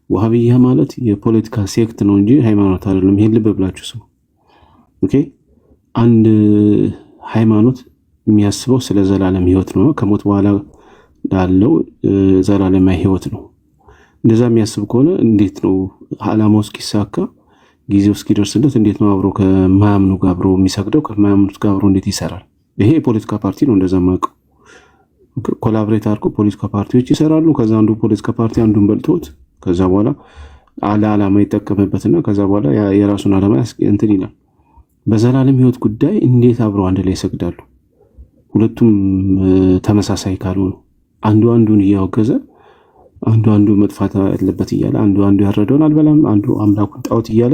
ወሃቢያ ማለት የፖለቲካ ሴክት ነው እንጂ ሃይማኖት አይደለም። ይሄን ልብ ብላችሁ ስሙ። ኦኬ። አንድ ሃይማኖት የሚያስበው ስለ ዘላለም ህይወት ነው። ከሞት በኋላ ያለው ዘላለማዊ ህይወት ነው። እንደዛ የሚያስብ ከሆነ እንዴት ነው ዓላማው እስኪሳካ ጊዜው እስኪደርስለት እንዴት ነው አብሮ ከማያምኑ ጋር አብሮ የሚሰግደው? ከማያምኑት ጋር አብሮ እንዴት ይሰራል? ይሄ የፖለቲካ ፓርቲ ነው። እንደዛ ማቀው ኮላቦሬት አድርጎ ፖለቲካ ፓርቲዎች ይሰራሉ። ከዛ አንዱ ፖለቲካ ፓርቲ አንዱን በልቶት ከዛ በኋላ ዓላማ ይጠቀምበትና ከዛ በኋላ የራሱን ዓላማ እንትን ይላል። በዘላለም ህይወት ጉዳይ እንዴት አብሮ አንድ ላይ ይሰግዳሉ? ሁለቱም ተመሳሳይ ካልሆኑ አንዱ አንዱን እያወገዘ አንዱ መጥፋት ያለበት እያለ አንዱ ያረደውን አልበላም አንዱ አምላኩን ጣዖት እያለ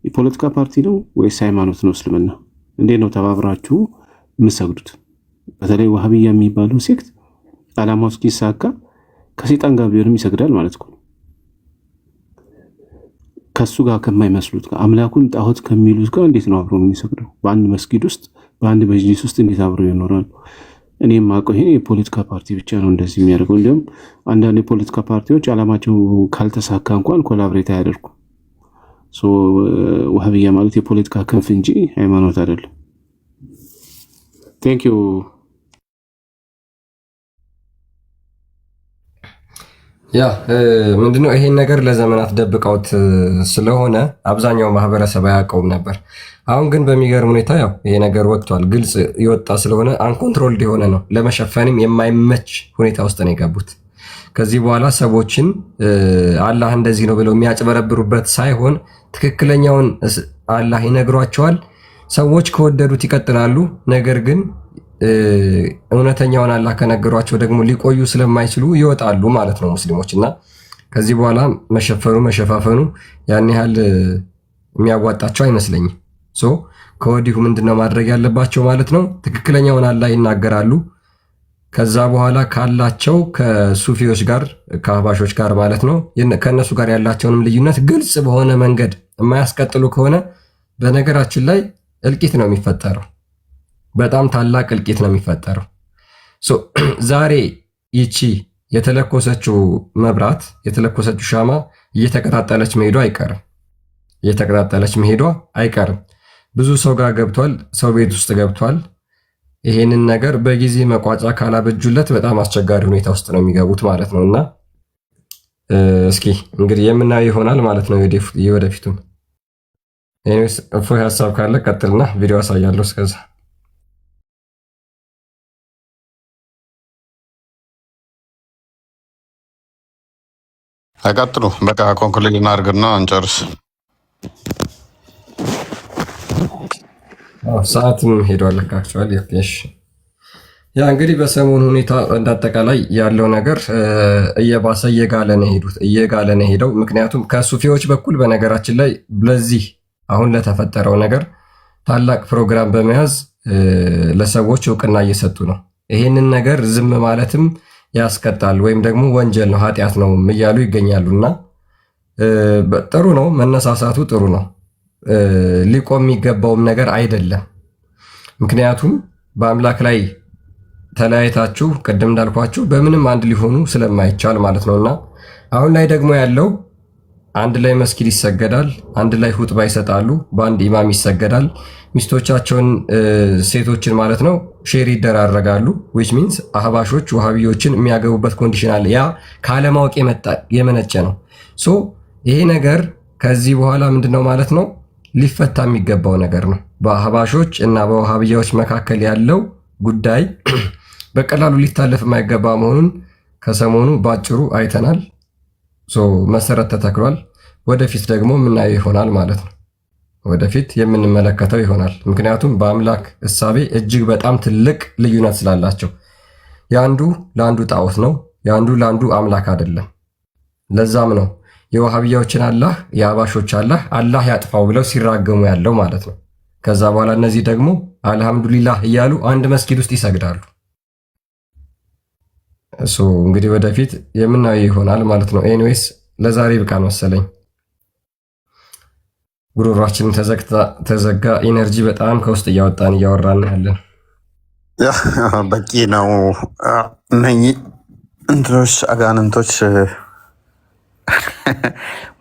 የፖለቲካ ፓርቲ ነው ወይስ ሃይማኖት ነው? እስልምና እንዴት ነው ተባብራችሁ የምትሰግዱት? በተለይ ወሃቢያ የሚባለው ሴክት ዓላማው እስኪሳካ ከሰይጣን ጋር ቢሆንም ይሰግዳል ማለት ነው። ከሱ ጋር ከማይመስሉት ጋር አምላኩን ጣዖት ከሚሉት ጋር እንዴት ነው አብሮ የሚሰግደው? በአንድ መስጊድ ውስጥ በአንድ መጅሊስ ውስጥ እንዴት አብረው ይኖራሉ? እኔም ማቀው ይሄ የፖለቲካ ፓርቲ ብቻ ነው እንደዚህ የሚያደርገው። እንዲሁም አንዳንድ የፖለቲካ ፓርቲዎች ዓላማቸው ካልተሳካ እንኳን ኮላቦሬት አያደርጉ። ወሃቢያ ማለት የፖለቲካ ክንፍ እንጂ ሃይማኖት አይደለም። ቴንክ ዩ። ያ ምንድነው ይሄን ነገር ለዘመናት ደብቀውት ስለሆነ አብዛኛው ማህበረሰብ አያውቀውም ነበር። አሁን ግን በሚገርም ሁኔታ ያው ይሄ ነገር ወጥቷል። ግልጽ የወጣ ስለሆነ አንኮንትሮልድ የሆነ ነው። ለመሸፈንም የማይመች ሁኔታ ውስጥ ነው የገቡት። ከዚህ በኋላ ሰዎችን አላህ እንደዚህ ነው ብለው የሚያጭበረብሩበት ሳይሆን ትክክለኛውን አላህ ይነግሯቸዋል። ሰዎች ከወደዱት ይቀጥላሉ። ነገር ግን እውነተኛውን አላህ ከነገሯቸው ደግሞ ሊቆዩ ስለማይችሉ ይወጣሉ ማለት ነው ሙስሊሞች። እና ከዚህ በኋላ መሸፋፈኑ ያን ያህል የሚያዋጣቸው አይመስለኝም። ከወዲሁ ምንድነው ማድረግ ያለባቸው ማለት ነው? ትክክለኛውን አላህ ይናገራሉ። ከዛ በኋላ ካላቸው ከሱፊዎች ጋር ከአህባሾች ጋር ማለት ነው ከእነሱ ጋር ያላቸውንም ልዩነት ግልጽ በሆነ መንገድ የማያስቀጥሉ ከሆነ በነገራችን ላይ እልቂት ነው የሚፈጠረው። በጣም ታላቅ እልቂት ነው የሚፈጠረው። ዛሬ ይቺ የተለኮሰችው መብራት የተለኮሰችው ሻማ እየተቀጣጠለች መሄዷ አይቀርም። ብዙ ሰው ጋር ገብቷል፣ ሰው ቤት ውስጥ ገብቷል። ይሄንን ነገር በጊዜ መቋጫ ካላበጁለት በጣም አስቸጋሪ ሁኔታ ውስጥ ነው የሚገቡት ማለት ነው። እና እስኪ እንግዲህ የምናየው ይሆናል ማለት ነው የወደፊቱን። ኤኒዌይስ እፎይ ሀሳብ ካለ ቀጥልና ቪዲዮ አሳያለሁ። እስከዛ አይቀጥሉ። በቃ ኮንክሉድ እናድርግና እንጨርስ። ሰዓትም ሄዷል አክቹዋሊ። እሺ ያ እንግዲህ በሰሞኑ ሁኔታ እንዳጠቃላይ ያለው ነገር እየባሰ እየጋለ ነው ሄደው። ምክንያቱም ከሱፊዎች በኩል በነገራችን ላይ ለዚህ አሁን ለተፈጠረው ነገር ታላቅ ፕሮግራም በመያዝ ለሰዎች እውቅና እየሰጡ ነው። ይሄንን ነገር ዝም ማለትም ያስቀጣል ወይም ደግሞ ወንጀል ነው ኃጢአት ነው እያሉ ይገኛሉና ጥሩ ነው፣ መነሳሳቱ ጥሩ ነው። ሊቆም የሚገባውም ነገር አይደለም። ምክንያቱም በአምላክ ላይ ተለያይታችሁ ቅድም እንዳልኳችሁ በምንም አንድ ሊሆኑ ስለማይቻል ማለት ነውና አሁን ላይ ደግሞ ያለው አንድ ላይ መስጊድ ይሰገዳል፣ አንድ ላይ ሁጥባ ይሰጣሉ፣ በአንድ ኢማም ይሰገዳል። ሚስቶቻቸውን ሴቶችን ማለት ነው ሼር ይደራረጋሉ። ዊች ሚንስ አህባሾች ውሃቢዮችን የሚያገቡበት ኮንዲሽን አለ። ያ ካለማወቅ የመነጨ ነው። ሶ ይሄ ነገር ከዚህ በኋላ ምንድነው ማለት ነው ሊፈታ የሚገባው ነገር ነው። በአህባሾች እና በውሃቢያዎች መካከል ያለው ጉዳይ በቀላሉ ሊታለፍ የማይገባ መሆኑን ከሰሞኑ ባጭሩ አይተናል። መሰረት ተተክሏል። ወደፊት ደግሞ የምናየው ይሆናል ማለት ነው። ወደፊት የምንመለከተው ይሆናል። ምክንያቱም በአምላክ እሳቤ እጅግ በጣም ትልቅ ልዩነት ስላላቸው የአንዱ ለአንዱ ጣዖት ነው፣ የአንዱ ለአንዱ አምላክ አይደለም። ለዛም ነው የውሃቢያዎችን አላህ የአህባሾች አላህ ያጥፋው ብለው ሲራገሙ ያለው ማለት ነው። ከዛ በኋላ እነዚህ ደግሞ አልሐምዱሊላህ እያሉ አንድ መስጊድ ውስጥ ይሰግዳሉ። እሱ እንግዲህ ወደፊት የምናየው ይሆናል ማለት ነው። ኤኒዌይስ ለዛሬ ብቃ መሰለኝ። ጉሮሯችንን ተዘጋ። ኢነርጂ በጣም ከውስጥ እያወራን ያለን በቂ ነው። እነኚህ እንትኖች አጋንንቶች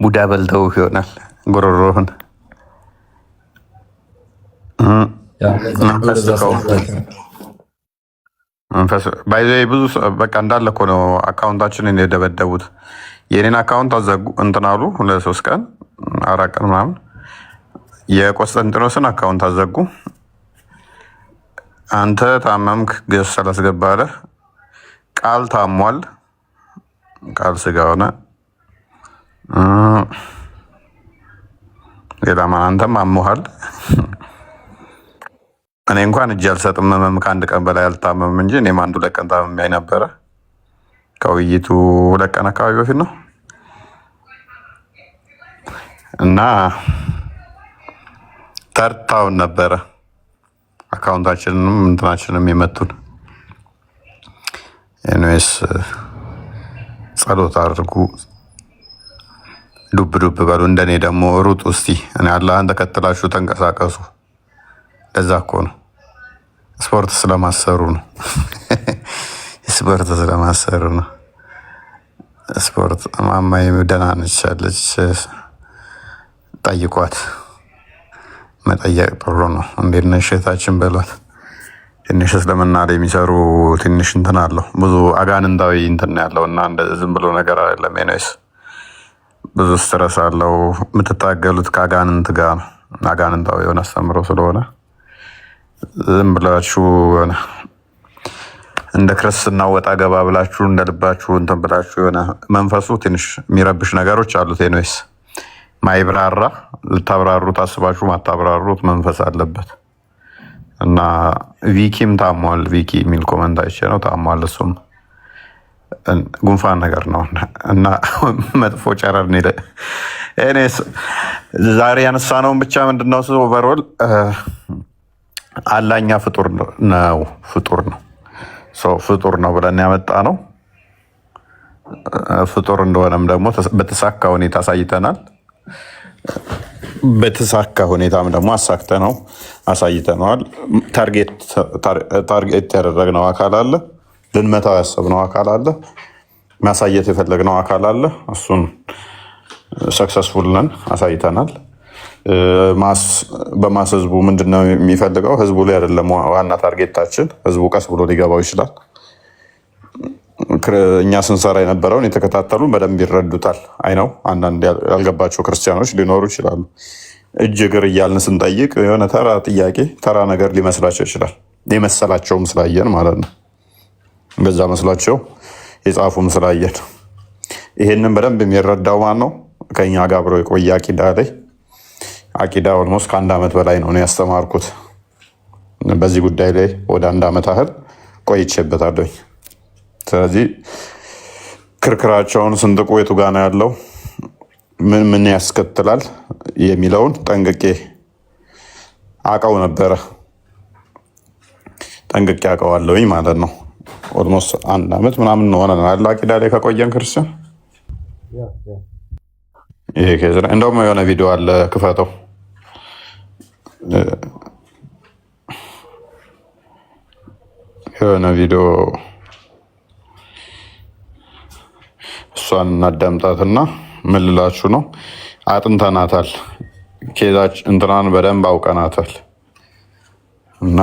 ቡዳ በልተው ይሆናል ጉሮሮህን ባይዘ ብዙ በቃ እንዳለ እኮ ነው አካውንታችንን የደበደቡት። የኔን አካውንት አዘጉ እንትን አሉ 2-3 ቀን 4 ቀን ምናምን። የቆስጠንጢኖስን አካውንት አዘጉ። አንተ ታመምክ ገስ ስላስገባለህ ቃል ታሟል፣ ቃል ስጋ ሆነ። ሌላ ማን አንተም አሞሃል። እኔ እንኳን እጅ አልሰጥም። ህመም ከአንድ ቀን በላይ አልታመምም እንጂ እኔም 1-2 ቀን ታመሚያይ ነበረ። ከውይይቱ 2 ቀን አካባቢ በፊት ነው እና ተርታውን ነበረ አካውንታችንንም እንትናችንም የመቱን። ኤኒዌይስ ጸሎት አድርጉ፣ ዱብ ዱብ በሉ። እንደኔ ደግሞ ሩጡ እስቲ። እኔ አላህን ተከትላችሁ ተንቀሳቀሱ። ለዛ እኮ ነው ስፖርት ስለማሰሩ ነው። ስፖርት ስለማሰሩ ነው። ስፖርት ማማዬ ደህና ነች አለች። ጠይቋት። መጠየቅ ጥሩ ነው። እንዴት ነሽ እህታችን በሏት። ትንሽ እስልምና ላይ የሚሰሩ ትንሽ እንትን አለው ብዙ አጋንንታዊ እንትን ያለው እና ዝም ብሎ ነገር አይደለም። ኤኒዌይስ ብዙ ስትረስ አለው። የምትታገሉት ከአጋንንት ጋር ነው። አጋንንታዊ የሆነ አስተምሮ ስለሆነ ዝም ብላችሁ ሆነ እንደ ክርስትና ወጣ ገባ ብላችሁ እንደ ልባችሁ እንትን ብላችሁ የሆነ መንፈሱ ትንሽ የሚረብሽ ነገሮች አሉት። ኤኒዌይስ ማይብራራ ልታብራሩ ታስባችሁ ማታብራሩት መንፈስ አለበት እና ቪኪም ታሟል። ቪኪ የሚል ኮመንት አይቼ ነው ታሟል። እሱም ጉንፋን ነገር ነው እና መጥፎ ጨረር ኔ ኤኒዌይስ ዛሬ ያነሳነውን ብቻ ምንድነው ኦቨርኦል አላኛ ፍጡር ነው ፍጡር ነው ብለን ያመጣ ነው። ፍጡር እንደሆነም ደግሞ በተሳካ ሁኔታ አሳይተናል። በተሳካ ሁኔታም ደግሞ አሳክተ ነው አሳይተነዋል። ታርጌት ያደረግነው አካል አለ፣ ልንመታው ያሰብነው አካል አለ፣ ማሳየት የፈለግነው አካል አለ። እሱን ሰክሰስፉል ነን አሳይተናል። በማስ ህዝቡ ምንድነው የሚፈልገው? ህዝቡ ላይ አይደለም ዋና ታርጌታችን። ህዝቡ ቀስ ብሎ ሊገባው ይችላል። እኛ ስንሰራ የነበረውን የተከታተሉ በደንብ ይረዱታል። አይ ነው አንዳንድ ያልገባቸው ክርስቲያኖች ሊኖሩ ይችላሉ። እጅ እግር እያልን ስንጠይቅ የሆነ ተራ ጥያቄ ተራ ነገር ሊመስላቸው ይችላል። የመሰላቸውም ስላየን ማለት ነው። በዛ መስላቸው የጻፉም ስላየን። ይሄንን በደንብ የሚረዳው ማን ነው? ከኛ ጋር አብሮ የቆየ አቂዳ ላይ አቂዳ ኦልሞስት ከ1 ዓመት በላይ ነው ያስተማርኩት። በዚህ ጉዳይ ላይ ወደ 1 ዓመት ያህል ቆይቼበታለሁ። ስለዚህ ክርክራቸውን ስንጥቁ የቱ ጋ ነው ያለው፣ ምን ያስከትላል የሚለውን ጠንቅቄ አውቀው ነበረ። ጠንቅቄ አውቀዋለሁኝ ማለት ነው። ኦልሞስት 1 ዓመት ምናምን ነው ሆነ አላ አቂዳ ላይ ከቆየን ክርስቲያን ይሄ ኬዝ ነው። እንደውም የሆነ ቪዲዮ አለ ክፈተው። የሆነ ቪዲዮ እሷን እናዳምጣትና ምን ልላችሁ ነው። አጥንተናታል፣ ኬዛች እንትናን በደንብ አውቀናታል እና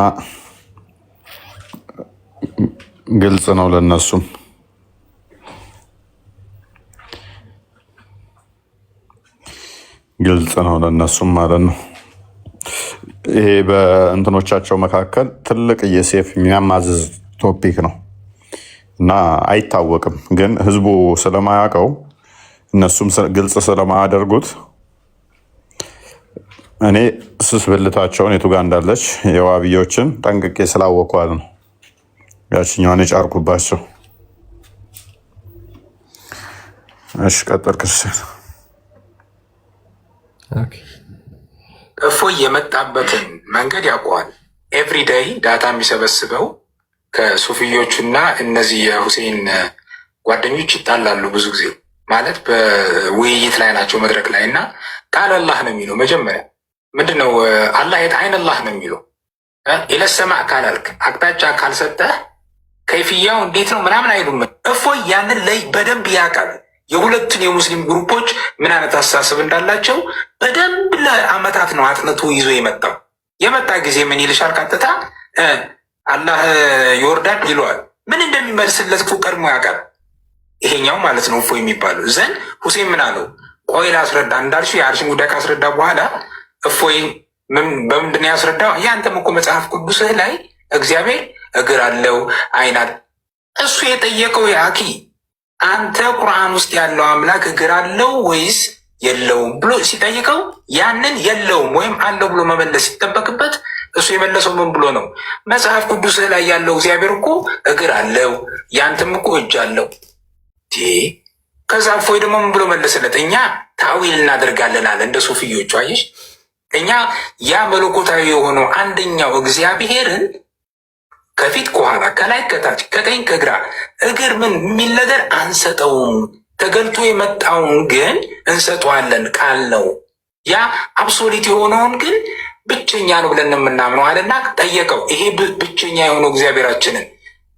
ግልጽ ነው ለነሱም ማለት ነው። ይሄ በእንትኖቻቸው መካከል ትልቅ የሴፍ የሚያማዝዝ ቶፒክ ነው እና አይታወቅም። ግን ህዝቡ ስለማያውቀው እነሱም ግልጽ ስለማያደርጉት እኔ ስስ ብልታቸውን የቱ ጋር እንዳለች የዋብዮችን ጠንቅቄ ስላወኳል ነው ያችኛዋን የጫርኩባቸው። እሺ ቀጥል ክርስቲያን። እፎይ የመጣበትን መንገድ ያውቀዋል። ኤቭሪዴይ ዳታ የሚሰበስበው ከሱፍዮቹና እነዚህ የሁሴን ጓደኞች ይጣላሉ። ብዙ ጊዜ ማለት በውይይት ላይ ናቸው መድረክ ላይ እና ቃል አላህ ነው የሚለው። መጀመሪያ ምንድነው አላህ አይን አላህ ነው የሚለው። ኢለሰማዕ ካላልክ አቅጣጫ ካልሰጠህ ከይፍያው እንዴት ነው ምናምን አይሉም። እፎይ ያንን ላይ በደንብ ያውቃል። የሁለቱን የሙስሊም ግሩፖች ምን አይነት አስተሳሰብ እንዳላቸው በደንብ ለአመታት ነው አጥንቶ ይዞ የመጣው። የመጣ ጊዜ ምን ይልሻል? ቀጥታ አላህ ይወርዳል ይለዋል። ምን እንደሚመልስለት እኮ ቀድሞ ያውቃል። ይሄኛው ማለት ነው እፎይ የሚባለው ዘንድ ሁሴን ምን አለው? ቆይ ላስረዳ እንዳልሽ የአርሽን ጉዳይ ካስረዳ በኋላ እፎይ በምንድን ነው ያስረዳው? ያንተም እኮ መጽሐፍ ቅዱስህ ላይ እግዚአብሔር እግር አለው አይናል። እሱ የጠየቀው ያኪ አንተ ቁርአን ውስጥ ያለው አምላክ እግር አለው ወይስ የለውም ብሎ ሲጠይቀው ያንን የለውም ወይም አለው ብሎ መመለስ ሲጠበቅበት እሱ የመለሰው ምን ብሎ ነው? መጽሐፍ ቅዱስ ላይ ያለው እግዚአብሔር እኮ እግር አለው ያንተም እኮ እጅ አለው። ከዛ እፎይ ደግሞ ምን ብሎ መለሰለት? እኛ ታዊል እናደርጋለን አለ። እንደ ሱፊዮቹ አየሽ፣ እኛ ያ መለኮታዊ የሆነው አንደኛው እግዚአብሔርን ከፊት ከኋላ ከላይ ከታች ከቀኝ ከግራ እግር ምን የሚል ነገር አንሰጠውም። ተገልጦ የመጣውን ግን እንሰጠዋለን፣ ቃል ነው። ያ አብሶሊት የሆነውን ግን ብቸኛ ነው ብለን የምናምነው አለና ጠየቀው። ይሄ ብቸኛ የሆነው እግዚአብሔራችንን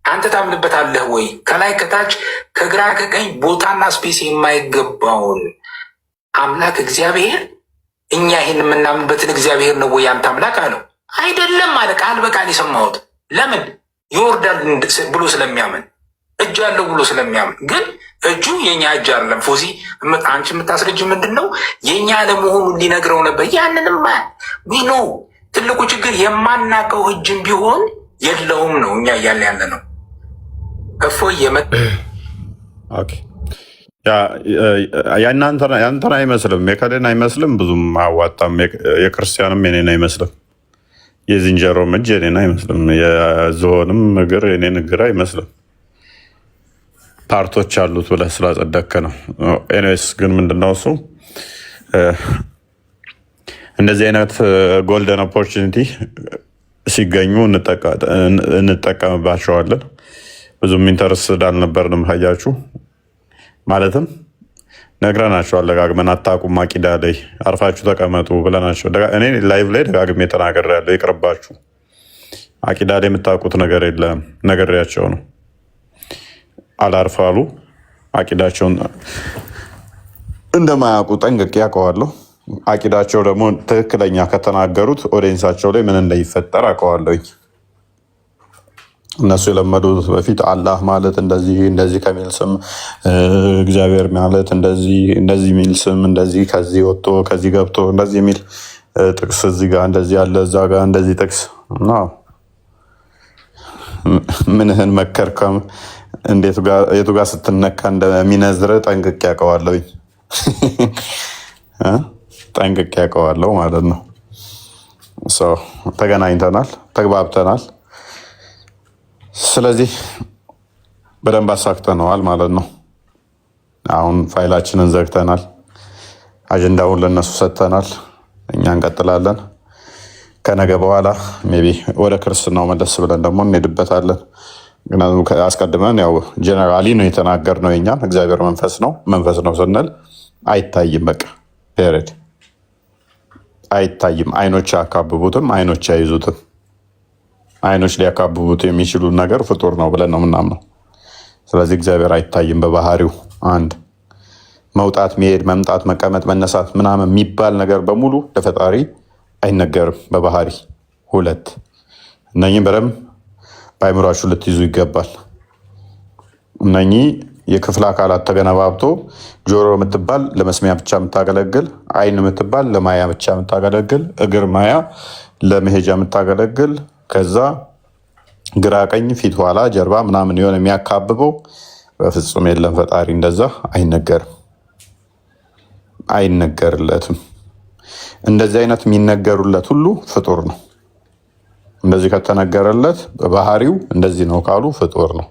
አንተ ታምንበታለህ ወይ? ከላይ ከታች ከግራ ከቀኝ ቦታና ስፔስ የማይገባውን አምላክ እግዚአብሔር እኛ ይህን የምናምንበትን እግዚአብሔር ነው ወይ አንተ አምላክ አለው። አይደለም አለ። ቃል በቃል የሰማሁት ለምን ይወርዳል ብሎ ስለሚያምን እጅ አለው ብሎ ስለሚያምን። ግን እጁ የኛ እጅ አይደለም። ፎዚ አንቺ የምታስረጅ ምንድን ነው? የኛ ለመሆኑን ሊነግረው ነበር። ያንንም ቢኖ ትልቁ ችግር የማናውቀው እጅም ቢሆን የለውም ነው እኛ እያለ ያለ ነው። እፎይ ያንተን አይመስልም፣ የከሌን አይመስልም፣ ብዙም አዋጣም። የክርስቲያንም የኔን አይመስልም፣ የዝንጀሮም እጅ የኔን አይመስልም፣ የዝሆንም እግር የኔን እግር አይመስልም። ፓርቶች አሉት ብለህ ስላጸደቅክ ነው። ኤኒዌይስ ግን ምንድነው እሱ እንደዚህ አይነት ጎልደን ኦፖርቹኒቲ ሲገኙ እንጠቀምባቸዋለን። ብዙም ኢንተረስትድ አልነበርንም። ሀያችሁ ማለትም ነግረናቸው አለጋግመን አታቁም አቂዳ ላይ አርፋችሁ ተቀመጡ ብለናቸው እኔ ላይቭ ላይ ደጋግሜ ተናግሬያለሁ። ይቅርባችሁ፣ አቂዳ ላይ የምታውቁት ነገር የለም ነግሬያቸው ነው። አላርፋሉ። አቂዳቸውን እንደማያውቁ ጠንቅቄ አውቀዋለሁ። አቂዳቸው ደግሞ ትክክለኛ ከተናገሩት ኦዲየንሳቸው ላይ ምን እንደሚፈጠር አውቀዋለሁኝ። እነሱ የለመዱት በፊት አላህ ማለት እንደዚህ እንደዚህ ከሚል ስም፣ እግዚአብሔር ማለት እንደዚህ የሚል ስም፣ እንደዚህ ከዚህ ወጥቶ ከዚህ ገብቶ እንደዚህ የሚል ጥቅስ እዚህ ጋር እንደዚህ ያለ እዛ ጋር እንደዚህ ጥቅስ ነው። ምንህን መከርከም የቱ ጋር ስትነካ እንደሚነዝር ጠንቅቄ ያውቀዋለሁኝ። ጠንቅቄ ያውቀዋለሁ ማለት ነው። ተገናኝተናል፣ ተግባብተናል። ስለዚህ በደንብ አሳክተነዋል ማለት ነው። አሁን ፋይላችንን ዘግተናል፣ አጀንዳውን ለነሱ ሰጥተናል። እኛ እንቀጥላለን። ከነገ በኋላ ሜይ ቢ ወደ ክርስትናው መለስ ብለን ደግሞ እንሄድበታለን። አስቀድመን ያው ጀነራሊ ነው የተናገርነው። የኛን እግዚአብሔር መንፈስ ነው ስንል አይታይም። በቃ ፔሬድ አይታይም። አይኖች አያካብቡትም፣ አይኖች አይዙትም። አይኖች ሊያካብቡት የሚችሉ ነገር ፍጡር ነው ብለን ነው ምናምነው። ስለዚህ እግዚአብሔር አይታይም በባህሪው። አንድ መውጣት፣ መሄድ፣ መምጣት፣ መቀመጥ፣ መነሳት ምናምን የሚባል ነገር በሙሉ ለፈጣሪ አይነገርም በባህሪ። ሁለት እነኚህ በደምብ በአይምሯችሁ ልትይዙ ይገባል። እነኚህ የክፍል አካላት ተገነባብቶ ጆሮ የምትባል ለመስሚያ ብቻ የምታገለግል፣ አይን የምትባል ለማያ ብቻ የምታገለግል፣ እግር ማያ ለመሄጃ የምታገለግል፣ ከዛ ግራ ቀኝ ፊት ኋላ ጀርባ ምናምን የሆነ የሚያካብበው በፍጹም የለም። ፈጣሪ እንደዛ አይነገርለትም። እንደዚህ አይነት የሚነገሩለት ሁሉ ፍጡር ነው። እንደዚህ ከተነገረለት በባህሪው እንደዚህ ነው ካሉ ፍጡር ነው።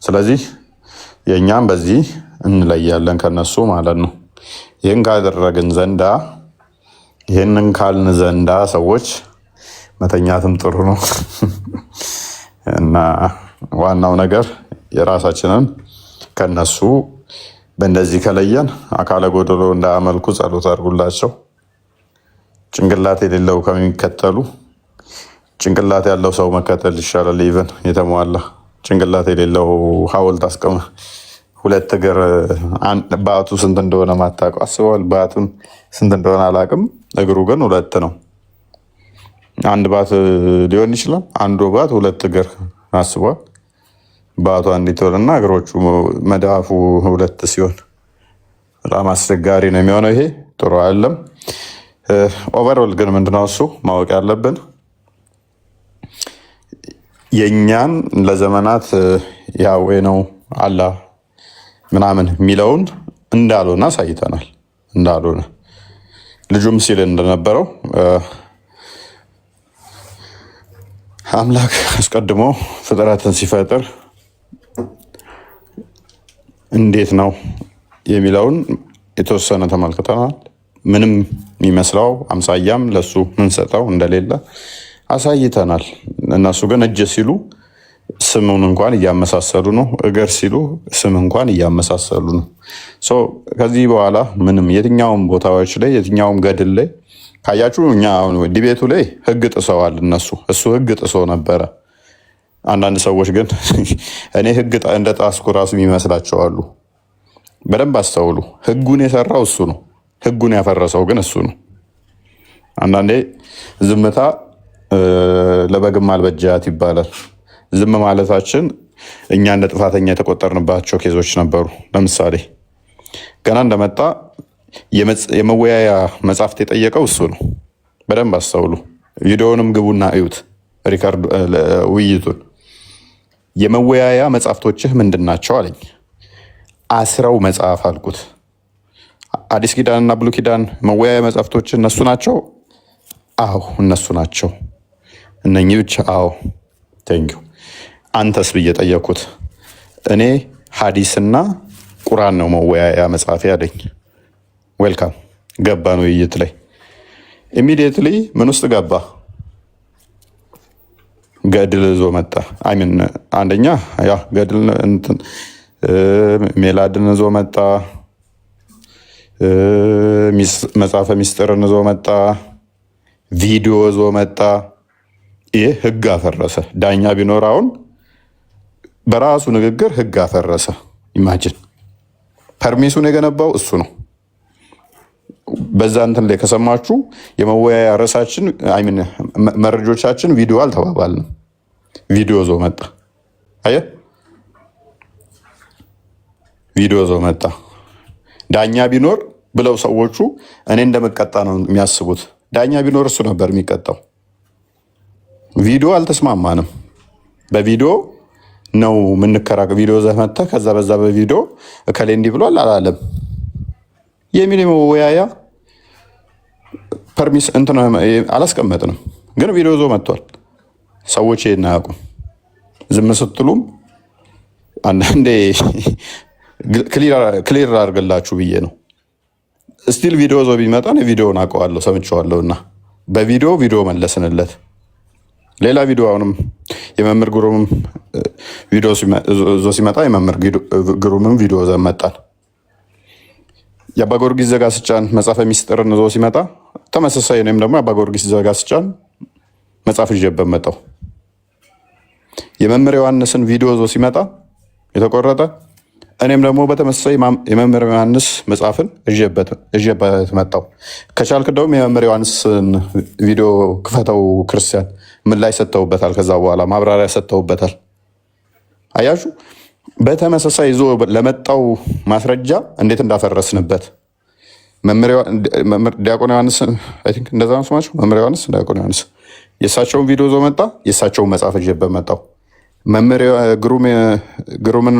ስለዚህ የእኛም በዚህ እንለያለን ከነሱ ማለት ነው። ይህን ካደረግን ዘንዳ ይህንን ካልን ዘንዳ ሰዎች መተኛትም ጥሩ ነው እና ዋናው ነገር የራሳችንን ከነሱ በእንደዚህ ከለየን አካለ ጎደሎ እንዳያመልኩ ጸሎት አድርጉላቸው። ጭንቅላት የሌለው ከሚከተሉ ጭንቅላት ያለው ሰው መከተል ይሻላል። ኢቨን የተሟላ ጭንቅላት የሌለው ሐውልት አስቀመ ሁለት እግር ባቱ ስንት እንደሆነ ማታውቀው አስበዋል። ባቱን ስንት እንደሆነ አላውቅም። እግሩ ግን ሁለት ነው። አንድ ባት ሊሆን ይችላል። አንዱ ባት ሁለት እግር አስበዋል። ባቱ አንዲት ሆነና እግሮቹ መዳፉ ሁለት ሲሆን በጣም አስቸጋሪ ነው የሚሆነው። ይሄ ጥሩ አይደለም። ኦቨርኦል ግን ምንድነው እሱ ማወቅ ያለብን የእኛን ለዘመናት ያዌ ነው አላህ ምናምን የሚለውን እንዳልሆነ አሳይተናል። እንዳልሆነ ልጁም ሲል እንደነበረው አምላክ አስቀድሞ ፍጥረትን ሲፈጥር እንዴት ነው የሚለውን የተወሰነ ተመልክተናል። ምንም የሚመስለው አምሳያም ለሱ ምንሰጠው እንደሌለ አሳይተናል። እነሱ ግን እጅ ሲሉ ስሙን እንኳን እያመሳሰሉ ነው። እግር ሲሉ ስም እንኳን እያመሳሰሉ ነው። ከዚህ በኋላ ምንም የትኛውም ቦታዎች ላይ የትኛውም ገድል ላይ ካያችሁ እኛ ዲቤቱ ላይ ህግ ጥሰዋል እነሱ። እሱ ህግ ጥሶ ነበረ። አንዳንድ ሰዎች ግን እኔ ህግ እንደ ጣስኩ ራሱ የሚመስላቸው አሉ። በደንብ አስተውሉ። ህጉን የሰራው እሱ ነው። ህጉን ያፈረሰው ግን እሱ ነው። አንዳንዴ ዝምታ ለበግም አልበጃት ይባላል። ዝም ማለታችን እኛ እንደ ጥፋተኛ የተቆጠርንባቸው ኬዞች ነበሩ። ለምሳሌ ገና እንደመጣ የመወያያ መጽሐፍት የጠየቀው እሱ ነው። በደንብ አስተውሉ። ቪዲዮውንም ግቡና እዩት፣ ሪካርድ ውይይቱን። የመወያያ መጽሐፍቶችህ ምንድን ናቸው አለኝ። አስረው መጽሐፍ አልኩት። አዲስ ኪዳንና ብሉይ ኪዳን መወያያ መጽሐፍቶች እነሱ ናቸው? አዎ እነሱ ናቸው። እነኚህ ብቻ? አዎ። ቴንኪው። አንተስ ብዬ ጠየኩት። እኔ ሀዲስና ቁርአን ነው መወያያ መጽሐፊ አለኝ። ዌልካም። ገባን ውይይት ላይ ኢሚዲየትሊ ምን ውስጥ ገባ? ገድል ይዞ መጣ። አይሚን አንደኛ ያ ገድል እንትን ሜላድን ይዞ መጣ። መጽሐፈ ሚስጥርን ይዞ መጣ። ቪዲዮ ይዞ መጣ። ይህ ህግ አፈረሰ። ዳኛ ቢኖር አሁን በራሱ ንግግር ህግ አፈረሰ። ኢማጂን። ፐርሚሱን የገነባው እሱ ነው። በዛ እንትን ላይ ከሰማችሁ የመወያያ ርዕሳችን አይሚን መረጆቻችን ቪዲዮ አልተባባልንም። ቪዲዮ ይዞ መጣ። አየህ፣ ቪዲዮ ይዞ መጣ። ዳኛ ቢኖር ብለው ሰዎቹ እኔ እንደመቀጣ ነው የሚያስቡት። ዳኛ ቢኖር እሱ ነበር የሚቀጣው። ቪዲዮ አልተስማማንም። በቪዲዮ ነው የምንከራከር። ቪዲዮ ይዘህ መጥተህ ከዛ በዛ በቪዲዮ እከሌ እንዲህ ብሏል አላለም የሚል መወያያ ፐርሚስ እንትን አላስቀመጥንም። ግን ቪዲዮ ይዞ መጥቷል። ሰዎች ይሄን አያውቁም። ዝም ስትሉም አንዳንዴ ክሊር አድርግላችሁ ብዬ ነው። ስቲል ቪዲዮ ይዞ ቢመጣ ቪዲዮውን አውቀዋለሁ ሰምቼዋለሁ እና በቪዲዮ መለስንለት። ሌላ ቪዲዮ አሁንም የመምህር ግሩምም ቪዲዮ ዞ ሲመጣ የመምህር ግሩምም ቪዲዮ ዘመጣል። የአባ ጊዮርጊስ ዘጋስጫን መጽሐፈ ሚስጥርን ዞ ሲመጣ ተመሳሳይ እኔም ደግሞ የአባ ጊዮርጊስ ዘጋስጫን መጽሐፍ ይዤበት መጣው። የመምህር ዮሐንስን ቪዲዮ ዞ ሲመጣ የተቆረጠ እኔም ደግሞ በተመሳሳይ የመምህር ዮሐንስ መጽሐፍን ይዤበት መጣው። ከቻልክ ደግሞ የመምህር ዮሐንስን ቪዲዮ ክፈተው ክርስቲያን ምን ላይ ሰጥተውበታል። ከዛ በኋላ ማብራሪያ ሰጥተውበታል። አያችሁ በተመሳሳይ ይዞ ለመጣው ማስረጃ እንዴት እንዳፈረስንበት። ዲያቆን ዮሐንስ አይ ቲንክ እንደዛ ነው ስማቸው፣ መምህር ዮሐንስ ዲያቆን ዮሐንስ የእሳቸውን ቪዲዮ ዞ መጣ፣ የእሳቸውን መጽሐፍ ይዤበት መጣው። መምህር ግሩምን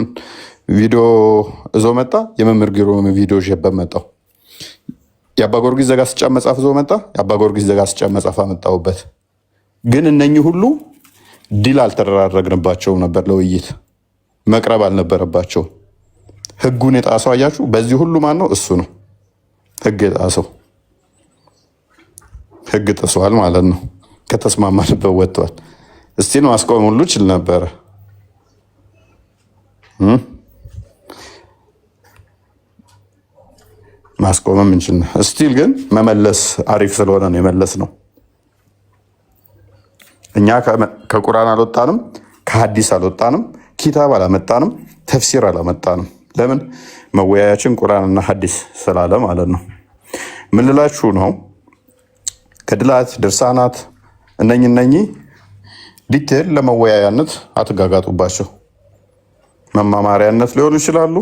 ቪዲዮ እዞ መጣ፣ የመምህር ግሩም ቪዲዮ ይዤበት መጣው። የአባ ጊዮርጊስ ዘጋስጫ መጽሐፍ እዞ መጣ፣ የአባ ጊዮርጊስ ዘጋስጫ መጽሐፍ አመጣሁበት። ግን እነኚህ ሁሉ ዲል አልተደራረግንባቸውም ነበር፣ ለውይይት መቅረብ አልነበረባቸው። ህጉን የጣሰው አያችሁ፣ በዚህ ሁሉ ማን ነው? እሱ ነው ህግ የጣሰው። ህግ ጥሷል ማለት ነው። ከተስማማንበት ወጥቷል። እስቲ ነው ማስቆም ሁሉ ችል ነበረ። ማስቆምም እንችል ነው። እስቲል ግን መመለስ አሪፍ ስለሆነ ነው የመለስ ነው። እኛ ከቁርአን አልወጣንም፣ ከሀዲስ አልወጣንም፣ ኪታብ አላመጣንም፣ ተፍሲር አላመጣንም። ለምን? መወያያችን ቁርአንና ሀዲስ ስላለ ማለት ነው። ምን ልላችሁ ነው? ገድላት፣ ድርሳናት እነኚህ ዲቴል ለመወያያነት አትጋጋጡባቸው። መማማሪያነት ሊሆኑ ይችላሉ።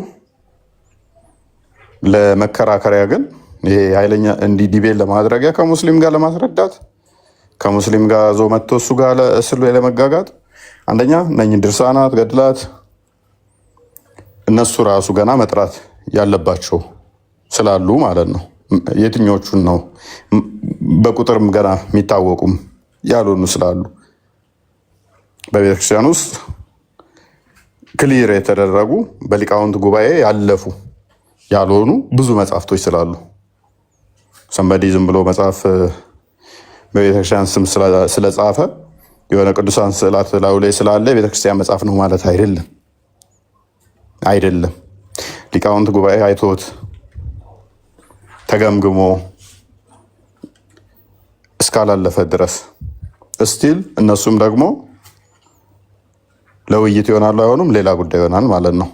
ለመከራከሪያ ግን ይሄ ኃይለኛ እንዲህ ዲቤት ለማድረጊያ ከሙስሊም ጋር ለማስረዳት ከሙስሊም ጋር ዞ መጥቶ እሱ ጋር እስሉ ለመጋጋጥ አንደኛ እነኚህ ድርሳናት ገድላት እነሱ ራሱ ገና መጥራት ያለባቸው ስላሉ ማለት ነው። የትኞቹን ነው በቁጥርም ገና የሚታወቁም ያልሆኑ ስላሉ በቤተክርስቲያን ውስጥ ክሊር የተደረጉ በሊቃውንት ጉባኤ ያለፉ ያልሆኑ ብዙ መጽሐፍቶች ስላሉ ሰንበዲ ዝም ብሎ መጽሐፍ በቤተክርስቲያን ስም ስለጻፈ የሆነ ቅዱሳን ስዕላት ላዩ ላይ ስላለ የቤተክርስቲያን መጽሐፍ ነው ማለት አይደለም። ሊቃውንት ጉባኤ አይቶት ተገምግሞ እስካላለፈ ድረስ እስቲል እነሱም ደግሞ ለውይይት ይሆናሉ አይሆኑም ሌላ ጉዳይ ይሆናል ማለት ነው።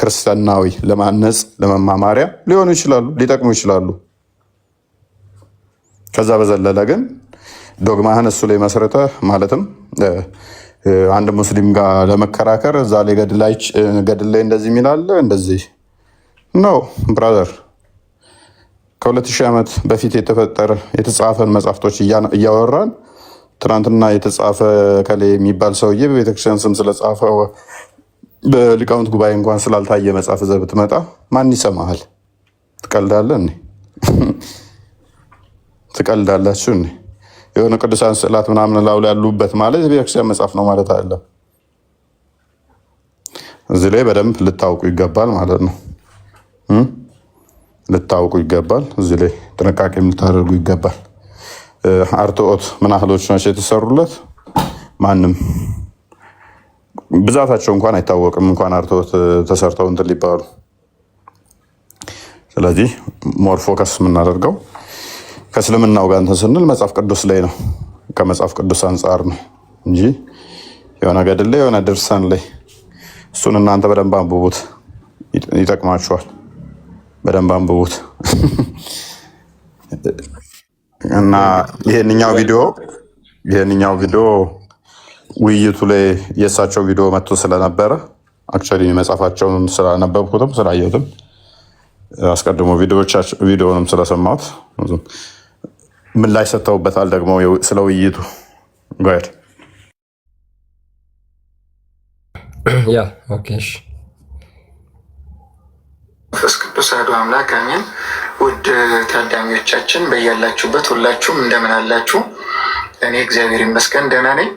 ክርስቲያናዊ ለማነጽ ለመማማሪያ ሊሆኑ ይችላሉ፣ ሊጠቅሙ ይችላሉ። ከዛ በዘለለ ግን ዶግማህን እሱ ላይ መስረተ ማለትም አንድ ሙስሊም ጋር ለመከራከር እዛ ላይ ገድል ላይ እንደዚህ የሚላለ እንደዚህ ነው ብራዘር። ከ2000 ዓመት በፊት የተጻፈን መጽሐፍቶች እያወራን ትናንትና የተጻፈ ከሌ የሚባል ሰውዬ በቤተክርስቲያን ስም ስለጻፈ በሊቃውንት ጉባኤ እንኳን ስላልታየ መጽሐፍ ይዘህ ብትመጣ ማን ይሰማሃል? ትቀልዳለህ እኔ ትቀልዳላችሁ እኔ የሆነ ቅዱሳን ስዕላት ምናምን ላው ያሉበት ማለት የቤተክርስቲያን መጽሐፍ ነው ማለት አይደለም። እዚህ ላይ በደንብ ልታውቁ ይገባል ማለት ነው። ልታውቁ ይገባል። እዚህ ላይ ጥንቃቄ ልታደርጉ ይገባል። አርትዖት ምን ያህሎች ናቸው የተሰሩለት? ማንም ብዛታቸው እንኳን አይታወቅም። እንኳን አርትዖት ተሰርተው እንትን ሊባሉ። ስለዚህ ሞር ፎከስ የምናደርገው ከእስልምናው ጋር እንትን ስንል መጽሐፍ ቅዱስ ላይ ነው፣ ከመጽሐፍ ቅዱስ አንጻር ነው እንጂ የሆነ ገድል ላይ የሆነ ድርሳን ላይ እሱን እናንተ በደንብ አንብቡት፣ ይጠቅማችኋል። በደንብ አንብቡት እና ይሄንኛው ቪዲዮ ውይይቱ ላይ የእሳቸው ቪዲዮ መጥቶ ስለነበረ አክቹዋሊ መጽሐፋቸውን ስላነበብኩትም ስላየሁትም አስቀድሞ ቪዲዮንም ስለሰማሁት ምን ላይ ሰጥተውበታል ደግሞ ስለ ውይይቱ ጋር ያ ኦኬ እሺ መንፈስ ቅዱስ አሐዱ አምላክ አሜን። ውድ ታዳሚዎቻችን በያላችሁበት ሁላችሁም እንደምን አላችሁ? እኔ እግዚአብሔር ይመስገን ደህና ነኝ።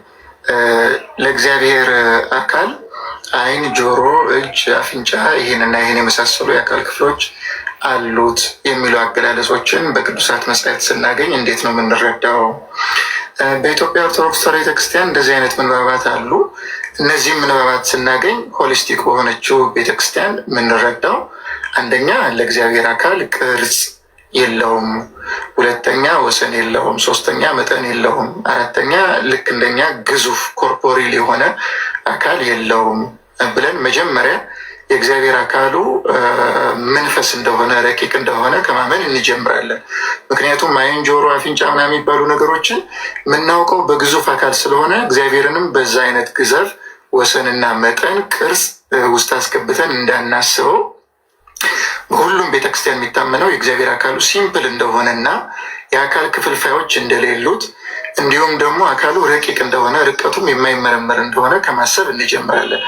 ለእግዚአብሔር አካል ዓይን፣ ጆሮ፣ እጅ፣ አፍንጫ ይህንና ይህን የመሳሰሉ የአካል ክፍሎች አሉት የሚሉ አገላለጾችን በቅዱሳት መጻሕፍት ስናገኝ እንዴት ነው የምንረዳው? በኢትዮጵያ ኦርቶዶክስ ተዋሕዶ ቤተክርስቲያን እንደዚህ አይነት ምንባባት አሉ። እነዚህም ምንባባት ስናገኝ ሆሊስቲክ በሆነችው ቤተክርስቲያን የምንረዳው አንደኛ ለእግዚአብሔር አካል ቅርጽ የለውም፣ ሁለተኛ ወሰን የለውም፣ ሶስተኛ መጠን የለውም፣ አራተኛ ልክ እንደኛ ግዙፍ ኮርፖሪል የሆነ አካል የለውም ብለን መጀመሪያ የእግዚአብሔር አካሉ መንፈስ እንደሆነ ረቂቅ እንደሆነ ከማመን እንጀምራለን። ምክንያቱም ዓይን፣ ጆሮ፣ አፍንጫ ምናምን የሚባሉ ነገሮችን የምናውቀው በግዙፍ አካል ስለሆነ እግዚአብሔርንም በዛ አይነት ግዘፍ ወሰንና መጠን ቅርጽ ውስጥ አስገብተን እንዳናስበው በሁሉም ቤተክርስቲያን የሚታመነው የእግዚአብሔር አካሉ ሲምፕል እንደሆነና የአካል ክፍልፋዮች እንደሌሉት እንዲሁም ደግሞ አካሉ ረቂቅ እንደሆነ ርቀቱም የማይመረመር እንደሆነ ከማሰብ እንጀምራለን።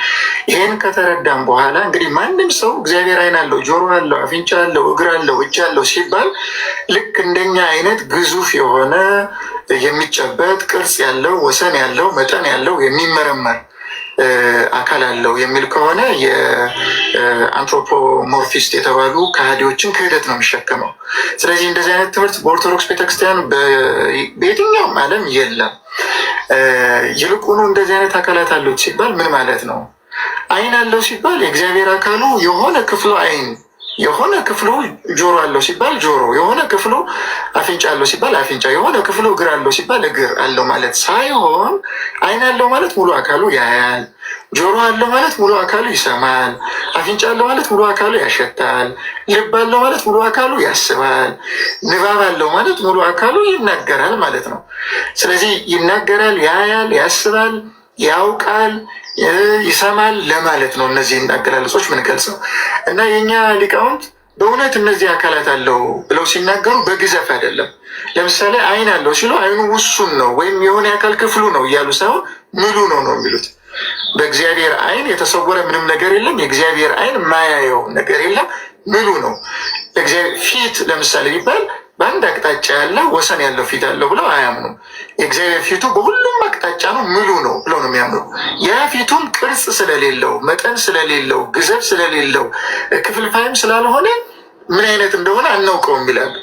ይህን ከተረዳም በኋላ እንግዲህ ማንም ሰው እግዚአብሔር ዓይን አለው፣ ጆሮ አለው፣ አፍንጫ አለው፣ እግር አለው፣ እጅ አለው ሲባል ልክ እንደኛ አይነት ግዙፍ የሆነ የሚጨበጥ ቅርጽ ያለው ወሰን ያለው መጠን ያለው የሚመረመር አካል አለው የሚል ከሆነ የአንትሮፖሞርፊስት የተባሉ ከሃዲዎችን ክህደት ነው የሚሸከመው። ስለዚህ እንደዚህ አይነት ትምህርት በኦርቶዶክስ ቤተክርስቲያን በየትኛውም ዓለም የለም። ይልቁኑ እንደዚህ አይነት አካላት አሉት ሲባል ምን ማለት ነው? ዓይን አለው ሲባል የእግዚአብሔር አካሉ የሆነ ክፍሉ ዓይን፣ የሆነ ክፍሉ ጆሮ አለው ሲባል ጆሮ፣ የሆነ ክፍሉ አፍንጫ አለው ሲባል አፍንጫ፣ የሆነ ክፍሉ እግር አለው ሲባል እግር አለው ማለት ሳይሆን ዓይን አለው ማለት ሙሉ አካሉ ያያል፣ ጆሮ አለው ማለት ሙሉ አካሉ ይሰማል፣ አፍንጫ አለው ማለት ሙሉ አካሉ ያሸታል፣ ልብ አለው ማለት ሙሉ አካሉ ያስባል፣ ንባብ አለው ማለት ሙሉ አካሉ ይናገራል ማለት ነው። ስለዚህ ይናገራል፣ ያያል፣ ያስባል፣ ያውቃል፣ ይሰማል ለማለት ነው። እነዚህን አገላለጾች ምንገልጸው እና የኛ ሊቃውንት በእውነት እነዚህ አካላት አለው ብለው ሲናገሩ በግዘፍ አይደለም። ለምሳሌ ዓይን አለው ሲሉ ዓይኑ ውሱን ነው ወይም የሆነ የአካል ክፍሉ ነው እያሉ ሳይሆን ምሉ ነው ነው የሚሉት። በእግዚአብሔር ዓይን የተሰወረ ምንም ነገር የለም። የእግዚአብሔር ዓይን ማያየው ነገር የለም፣ ምሉ ነው። ፊት ለምሳሌ ቢባል በአንድ አቅጣጫ ያለ ወሰን ያለው ፊት አለው ብለው አያምኑም። የእግዚአብሔር ፊቱ በሁሉም አቅጣጫ ነው፣ ምሉ ነው ብለው ነው የሚያምኑ። ያ ፊቱም ቅርጽ ስለሌለው፣ መጠን ስለሌለው፣ ግዘፍ ስለሌለው፣ ክፍልፋይም ስላልሆነ ምን አይነት እንደሆነ አናውቀውም ይላሉ።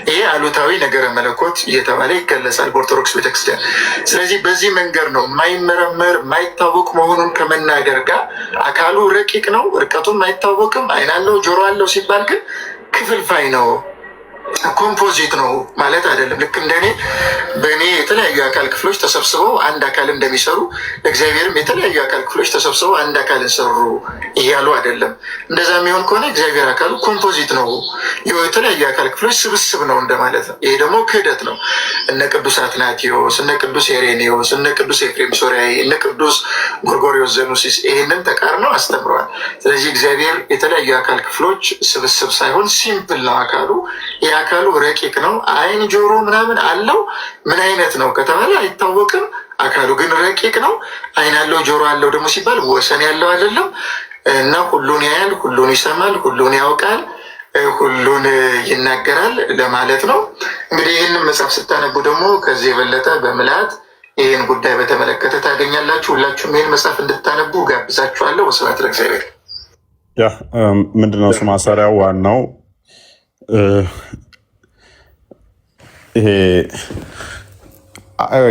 ይሄ አሉታዊ ነገረ መለኮት እየተባለ ይገለጻል በኦርቶዶክስ ቤተክርስቲያን። ስለዚህ በዚህ መንገድ ነው የማይመረመር የማይታወቅ መሆኑን ከመናገር ጋር አካሉ ረቂቅ ነው፣ እርቀቱም አይታወቅም፣ ዓይን አለው ጆሮ አለው ሲባል ግን ክፍልፋይ ነው፣ ኮምፖዚት ነው ማለት አይደለም። ልክ እንደኔ በእኔ የተለያዩ አካል ክፍሎች ተሰብስበው አንድ አካል እንደሚሰሩ ለእግዚአብሔርም የተለያዩ አካል ክፍሎች ተሰብስበው አንድ አካልን ሰሩ እያሉ አይደለም። እንደዛ የሚሆን ከሆነ እግዚአብሔር አካሉ ኮምፖዚት ነው፣ የተለያዩ አካል ክፍሎች ስብስብ ነው እንደማለት ነው። ይሄ ደግሞ ክህደት ነው። እነ ቅዱስ አትናቴዎስ፣ እነ ቅዱስ ሄሬኔዎስ፣ እነ ቅዱስ ኤፍሬም ሶርያዊ፣ እነ ቅዱስ ጎርጎርዮስ ዘኑሲስ ይህንን ተቃርነው አስተምረዋል። ስለዚህ እግዚአብሔር የተለያዩ አካል ክፍሎች ስብስብ ሳይሆን ሲምፕል ነው አካሉ። አካሉ ረቂቅ ነው። ዓይን ጆሮ ምናምን አለው። ምን አይነት ነው ከተባለ አይታወቅም። አካሉ ግን ረቂቅ ነው። ዓይን አለው ጆሮ አለው ደግሞ ሲባል ወሰን ያለው አይደለም እና ሁሉን ያያል፣ ሁሉን ይሰማል፣ ሁሉን ያውቃል፣ ሁሉን ይናገራል ለማለት ነው። እንግዲህ ይህንን መጽሐፍ ስታነቡ ደግሞ ከዚህ የበለጠ በምልአት ይህን ጉዳይ በተመለከተ ታገኛላችሁ። ሁላችሁም ይህን መጽሐፍ እንድታነቡ ጋብዛችኋለሁ። ወስብሐት ለእግዚአብሔር። ምንድነው እሱ ማሰሪያው ዋናው ይሄ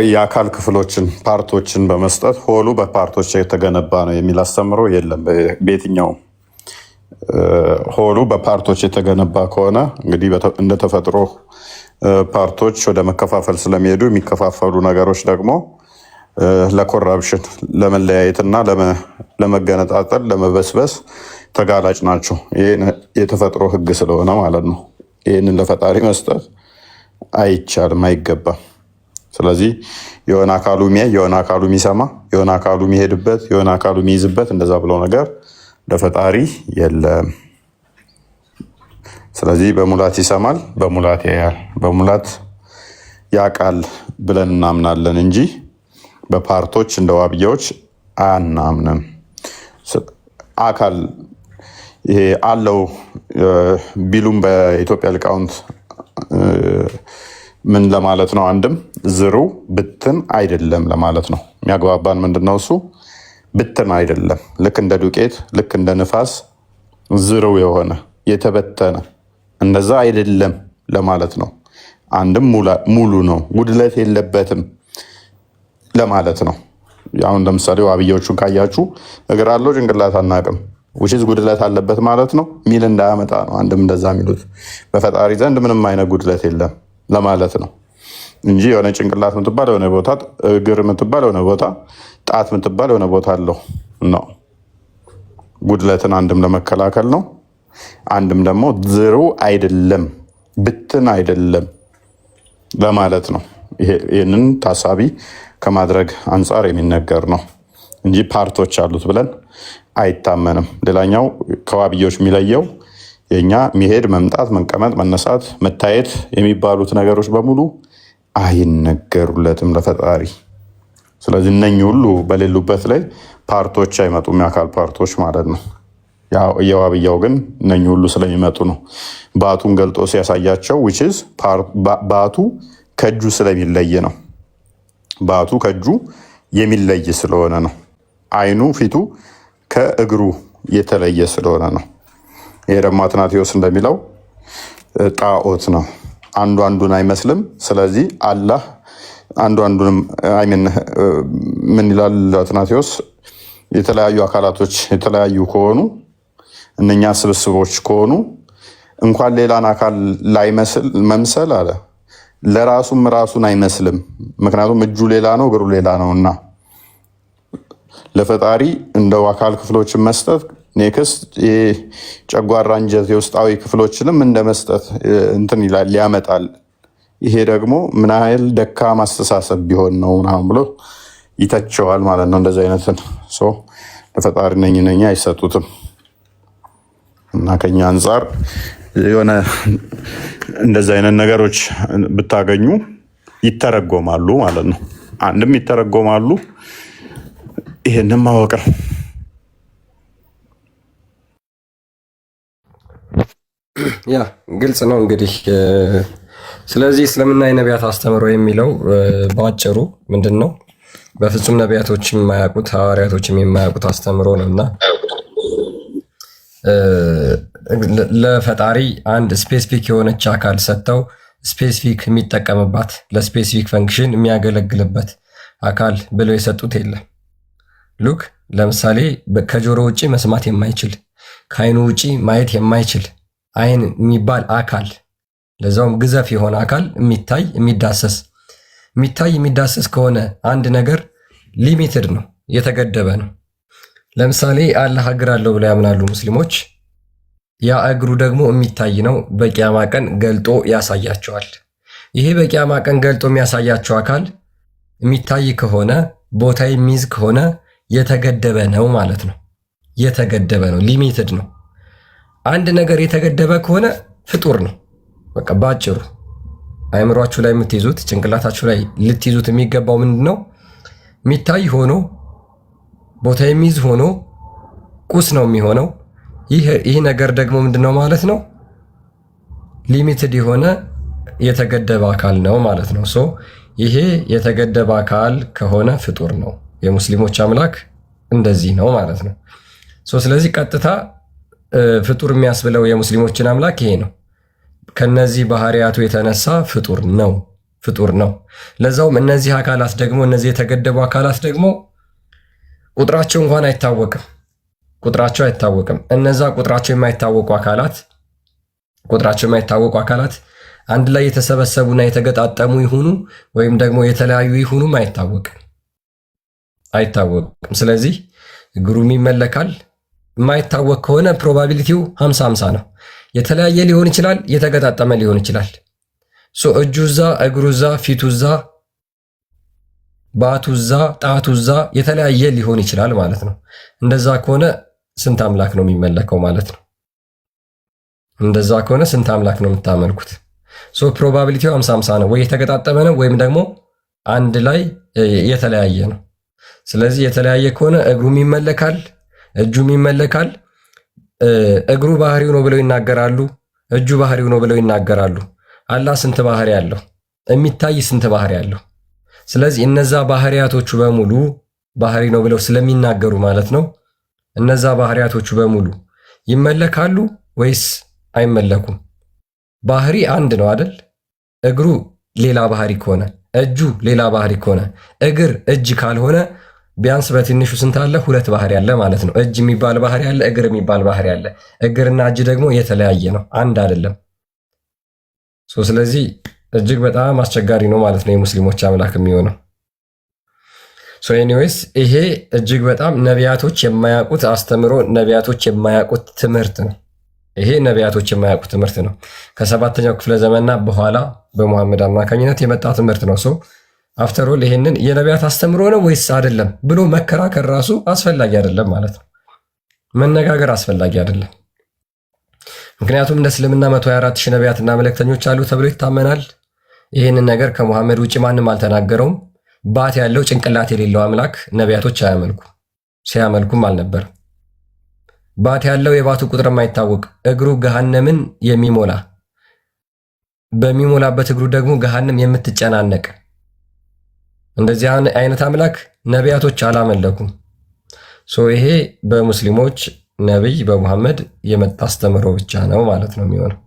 የአካል ክፍሎችን ፓርቶችን በመስጠት ሆሉ በፓርቶች የተገነባ ነው የሚል አስተምሮ የለም በየትኛውም። ሆሉ በፓርቶች የተገነባ ከሆነ እንግዲህ እንደ ተፈጥሮ ፓርቶች ወደ መከፋፈል ስለሚሄዱ የሚከፋፈሉ ነገሮች ደግሞ ለኮራፕሽን፣ ለመለያየትና ለመገነጣጠል፣ ለመበስበስ ተጋላጭ ናቸው። ይህ የተፈጥሮ ሕግ ስለሆነ ማለት ነው። ይህንን ለፈጣሪ መስጠት አይቻልም፣ አይገባም። ስለዚህ የሆነ አካሉ የሚያይ፣ የሆነ አካሉ የሚሰማ፣ የሆነ አካሉ የሚሄድበት፣ የሆነ አካሉ የሚይዝበት እንደዛ ብለው ነገር ለፈጣሪ የለም። ስለዚህ በሙላት ይሰማል፣ በሙላት ያያል፣ በሙላት ያውቃል ብለን እናምናለን እንጂ በፓርቶች እንደ ዋብያዎች አናምንም። አካል ይሄ አለው ቢሉም በኢትዮጵያ ሊቃውንት ምን ለማለት ነው? አንድም ዝሩ ብትን አይደለም ለማለት ነው። የሚያግባባን ምንድነው? እሱ ብትን አይደለም፣ ልክ እንደ ዱቄት፣ ልክ እንደ ንፋስ ዝርው የሆነ የተበተነ እንደዛ አይደለም ለማለት ነው። አንድም ሙሉ ነው፣ ጉድለት የለበትም። ለማለት ነው። አሁን ለምሳሌ ዋብያዎቹን ካያችሁ እግር አለው ጭንቅላት አናቅም ውሽዝ ጉድለት አለበት ማለት ነው ሚል እንዳያመጣ ነው። አንድም እንደዛ የሚሉት በፈጣሪ ዘንድ ምንም አይነት ጉድለት የለም ለማለት ነው እንጂ የሆነ ጭንቅላት ምትባል የሆነ ቦታ፣ እግር ምትባል የሆነ ቦታ፣ ጣት ምትባል የሆነ ቦታ አለው ነው። ጉድለትን አንድም ለመከላከል ነው፣ አንድም ደግሞ ዝሩ አይደለም ብትን አይደለም ለማለት ነው። ይህንን ታሳቢ ከማድረግ አንጻር የሚነገር ነው እንጂ ፓርቶች አሉት ብለን አይታመንም። ሌላኛው ከዋብዮች የሚለየው የኛ መሄድ፣ መምጣት፣ መቀመጥ፣ መነሳት፣ መታየት የሚባሉት ነገሮች በሙሉ አይነገሩለትም ለፈጣሪ። ስለዚህ እነኚህ ሁሉ በሌሉበት ላይ ፓርቶች አይመጡም፣ የአካል ፓርቶች ማለት ነው። የዋብያው ግን እነኚህ ሁሉ ስለሚመጡ ነው። ባቱን ገልጦ ሲያሳያቸው ዊችዝ ባቱ ከእጁ ስለሚለይ ነው። ባቱ ከእጁ የሚለይ ስለሆነ ነው። አይኑ ፊቱ ከእግሩ የተለየ ስለሆነ ነው። ይሄ ደግሞ አትናቴዎስ እንደሚለው ጣዖት ነው፣ አንዱ አንዱን አይመስልም። ስለዚህ አላህ አንዱ አንዱንም ምን ይላል አትናቴዎስ? የተለያዩ አካላቶች የተለያዩ ከሆኑ እነኛ ስብስቦች ከሆኑ እንኳን ሌላን አካል ላይመስል መምሰል አለ ለራሱም ራሱን አይመስልም። ምክንያቱም እጁ ሌላ ነው እግሩ ሌላ ነው እና ለፈጣሪ እንደው አካል ክፍሎችን መስጠት ኔክስት ጨጓራ፣ አንጀት፣ የውስጣዊ ክፍሎችንም እንደ መስጠት እንትን ይላል ያመጣል። ይሄ ደግሞ ምን ያህል ደካማ አስተሳሰብ ቢሆን ነው ምናምን ብሎ ይተቸዋል ማለት ነው። እንደዚህ አይነትን ለፈጣሪ ነኝ አይሰጡትም እና ከኛ አንጻር የሆነ እንደዚህ አይነት ነገሮች ብታገኙ ይተረጎማሉ ማለት ነው። አንድም ይተረጎማሉ፣ ይሄንን ማወቅ ነው። ያ ግልጽ ነው እንግዲህ። ስለዚህ እስልምና የነቢያት አስተምሮ የሚለው በአጭሩ ምንድን ነው? በፍጹም ነቢያቶች የማያውቁት ሐዋርያቶችም የማያውቁት አስተምሮ ነው እና ለፈጣሪ አንድ ስፔሲፊክ የሆነች አካል ሰጥተው ስፔሲፊክ የሚጠቀምባት ለስፔሲፊክ ፈንክሽን የሚያገለግልበት አካል ብለው የሰጡት የለም። ሉክ ለምሳሌ ከጆሮ ውጭ መስማት የማይችል ከአይኑ ውጭ ማየት የማይችል አይን የሚባል አካል፣ ለዛውም ግዘፍ የሆነ አካል የሚታይ የሚዳሰስ ከሆነ አንድ ነገር ሊሚትድ ነው፣ የተገደበ ነው። ለምሳሌ አላህ እግር አለው ብለው ያምናሉ ሙስሊሞች። ያ እግሩ ደግሞ የሚታይ ነው፣ በቂያማ ቀን ገልጦ ያሳያቸዋል። ይሄ በቂያማ ቀን ገልጦ የሚያሳያቸው አካል የሚታይ ከሆነ ቦታ የሚይዝ ከሆነ የተገደበ ነው ማለት ነው። የተገደበ ነው፣ ሊሚትድ ነው። አንድ ነገር የተገደበ ከሆነ ፍጡር ነው። በቃ ባጭሩ አይምሯችሁ ላይ የምትይዙት ጭንቅላታችሁ ላይ ልትይዙት የሚገባው ምንድን ነው? የሚታይ ሆኖ ቦታ የሚይዝ ሆኖ ቁስ ነው የሚሆነው። ይህ ነገር ደግሞ ምንድን ነው ማለት ነው? ሊሚትድ የሆነ የተገደበ አካል ነው ማለት ነው። ይሄ የተገደበ አካል ከሆነ ፍጡር ነው። የሙስሊሞች አምላክ እንደዚህ ነው ማለት ነው። ስለዚህ ቀጥታ ፍጡር የሚያስብለው የሙስሊሞችን አምላክ ይሄ ነው። ከነዚህ ባህሪያቱ የተነሳ ፍጡር ነው። ለዛውም እነዚህ አካላት ደግሞ እነዚህ የተገደቡ አካላት ደግሞ ቁጥራቸው እንኳን አይታወቅም። እነዛ ቁጥራቸው የማይታወቁ አካላት አንድ ላይ የተሰበሰቡና የተገጣጠሙ ይሁኑ ወይም ደግሞ የተለያዩ ይሁኑም አይታወቅም። ስለዚህ እግሩም ይመለካል። የማይታወቅ ከሆነ ፕሮባቢሊቲው 50-50 ነው። የተለያየ ሊሆን ይችላል፣ የተገጣጠመ ሊሆን ይችላል። እጁ እዛ፣ እግሩ እዛ፣ ፊቱ እዛ፣ ባቱ እዛ፣ ጣቱ እዛ የተለያየ ሊሆን ይችላል ማለት ነው። እንደዛ ከሆነ ስንት አምላክ ነው የሚመለከው ማለት ነው? እንደዛ ከሆነ ስንት አምላክ ነው የምታመልኩት? ፕሮባቢሊቲው 50-50 ነው። ወይ የተገጣጠመ ነው ወይም ደግሞ አንድ ላይ የተለያየ ነው። ስለዚህ የተለያየ ከሆነ እግሩም ይመለካል፣ እጁም ይመለካል። እግሩ ባህሪው ነው ብለው ይናገራሉ፣ እጁ ባህሪው ነው ብለው ይናገራሉ። አላህ ስንት ባህሪ አለው? የሚታይ ስንት ባህሪ አለው? ስለዚህ እነዛ ባህሪያቶቹ በሙሉ ባህሪ ነው ብለው ስለሚናገሩ ማለት ነው እነዛ ባህሪያቶቹ በሙሉ ይመለካሉ ወይስ አይመለኩም? ባህሪ አንድ ነው አይደል? እግሩ ሌላ ባህሪ ከሆነ እጁ ሌላ ባህሪ ከሆነ እግር እጅ ካልሆነ ቢያንስ በትንሹ ስንት አለ? 2 ባህሪ አለ ማለት ነው። እጅ የሚባል ባህሪ አለ፣ እግር የሚባል ባህሪ አለ። እግርና እጅ ደግሞ የተለያየ ነው፣ አንድ አይደለም። ስለዚህ እጅግ በጣም አስቸጋሪ ነው ማለት ነው የሙስሊሞች አምላክ የሚሆነው። ኤኒዌይስ ይሄ እጅግ በጣም ነቢያቶች የማያውቁት አስተምሮ፣ ነቢያቶች የማያውቁት ትምህርት ነው። ይሄ ነቢያቶች የማያውቁት ትምህርት ነው። ከ7ኛው ክፍለ ዘመንና በኋላ በሙሐመድ አማካኝነት የመጣ ትምህርት ነው። አፍተሮል ይሄንን የነቢያት አስተምሮ ነው ወይስ አይደለም ብሎ መከራከር ራሱ አስፈላጊ አይደለም ማለት ነው። መነጋገር አስፈላጊ አይደለም። ምክንያቱም እንደ እስልምና 124 ሺህ ነቢያትና መልእክተኞች አሉ ተብሎ ይታመናል። ይህንን ነገር ከሙሐመድ ውጭ ማንም አልተናገረውም። ባት ያለው ጭንቅላት የሌለው አምላክ ነቢያቶች አያመልኩ፣ ሲያመልኩም አልነበርም። ባት ያለው የባቱ ቁጥር የማይታወቅ እግሩ ገሃነምን የሚሞላ በሚሞላበት እግሩ ደግሞ ገሃነም የምትጨናነቅ እንደዚህ አይነት አምላክ ነቢያቶች አላመለኩም። ይሄ በሙስሊሞች ነቢይ በሙሐመድ የመጣ አስተምሮ ብቻ ነው ማለት ነው የሚሆነው።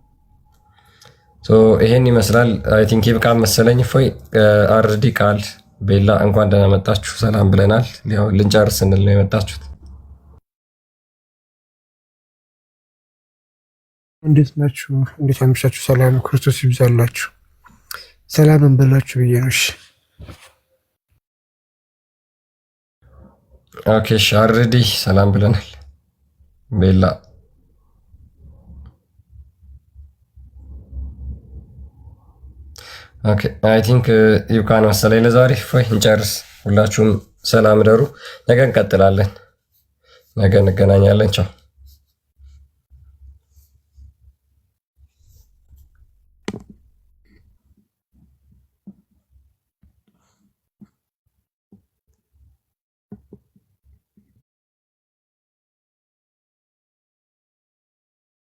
ይሄን ይመስላል። አይ ቲንክ ይብቃ መሰለኝ። ፎይ አርዲ ቃል ቤላ እንኳን ደህና መጣችሁ፣ ሰላም ብለናል። ያው ልንጨርስ ስንል ነው የመጣችሁት። እንዴት ናችሁ? እንዴት አመሻችሁ? ሰላም ክርስቶስ ይብዛላችሁ። ሰላም እንበላችሁ ብዬ ነው። እሺ ኦኬ፣ ሻርዲ ሰላም ብለናል። ቤላ ኦኬ፣ አይ ቲንክ ይብቃን መሰለኝ ለዛሬ። ፎይ እንጨርስ። ሁላችሁም ሰላም ደሩ። ነገ እንቀጥላለን። ነገ እንገናኛለን። ቻው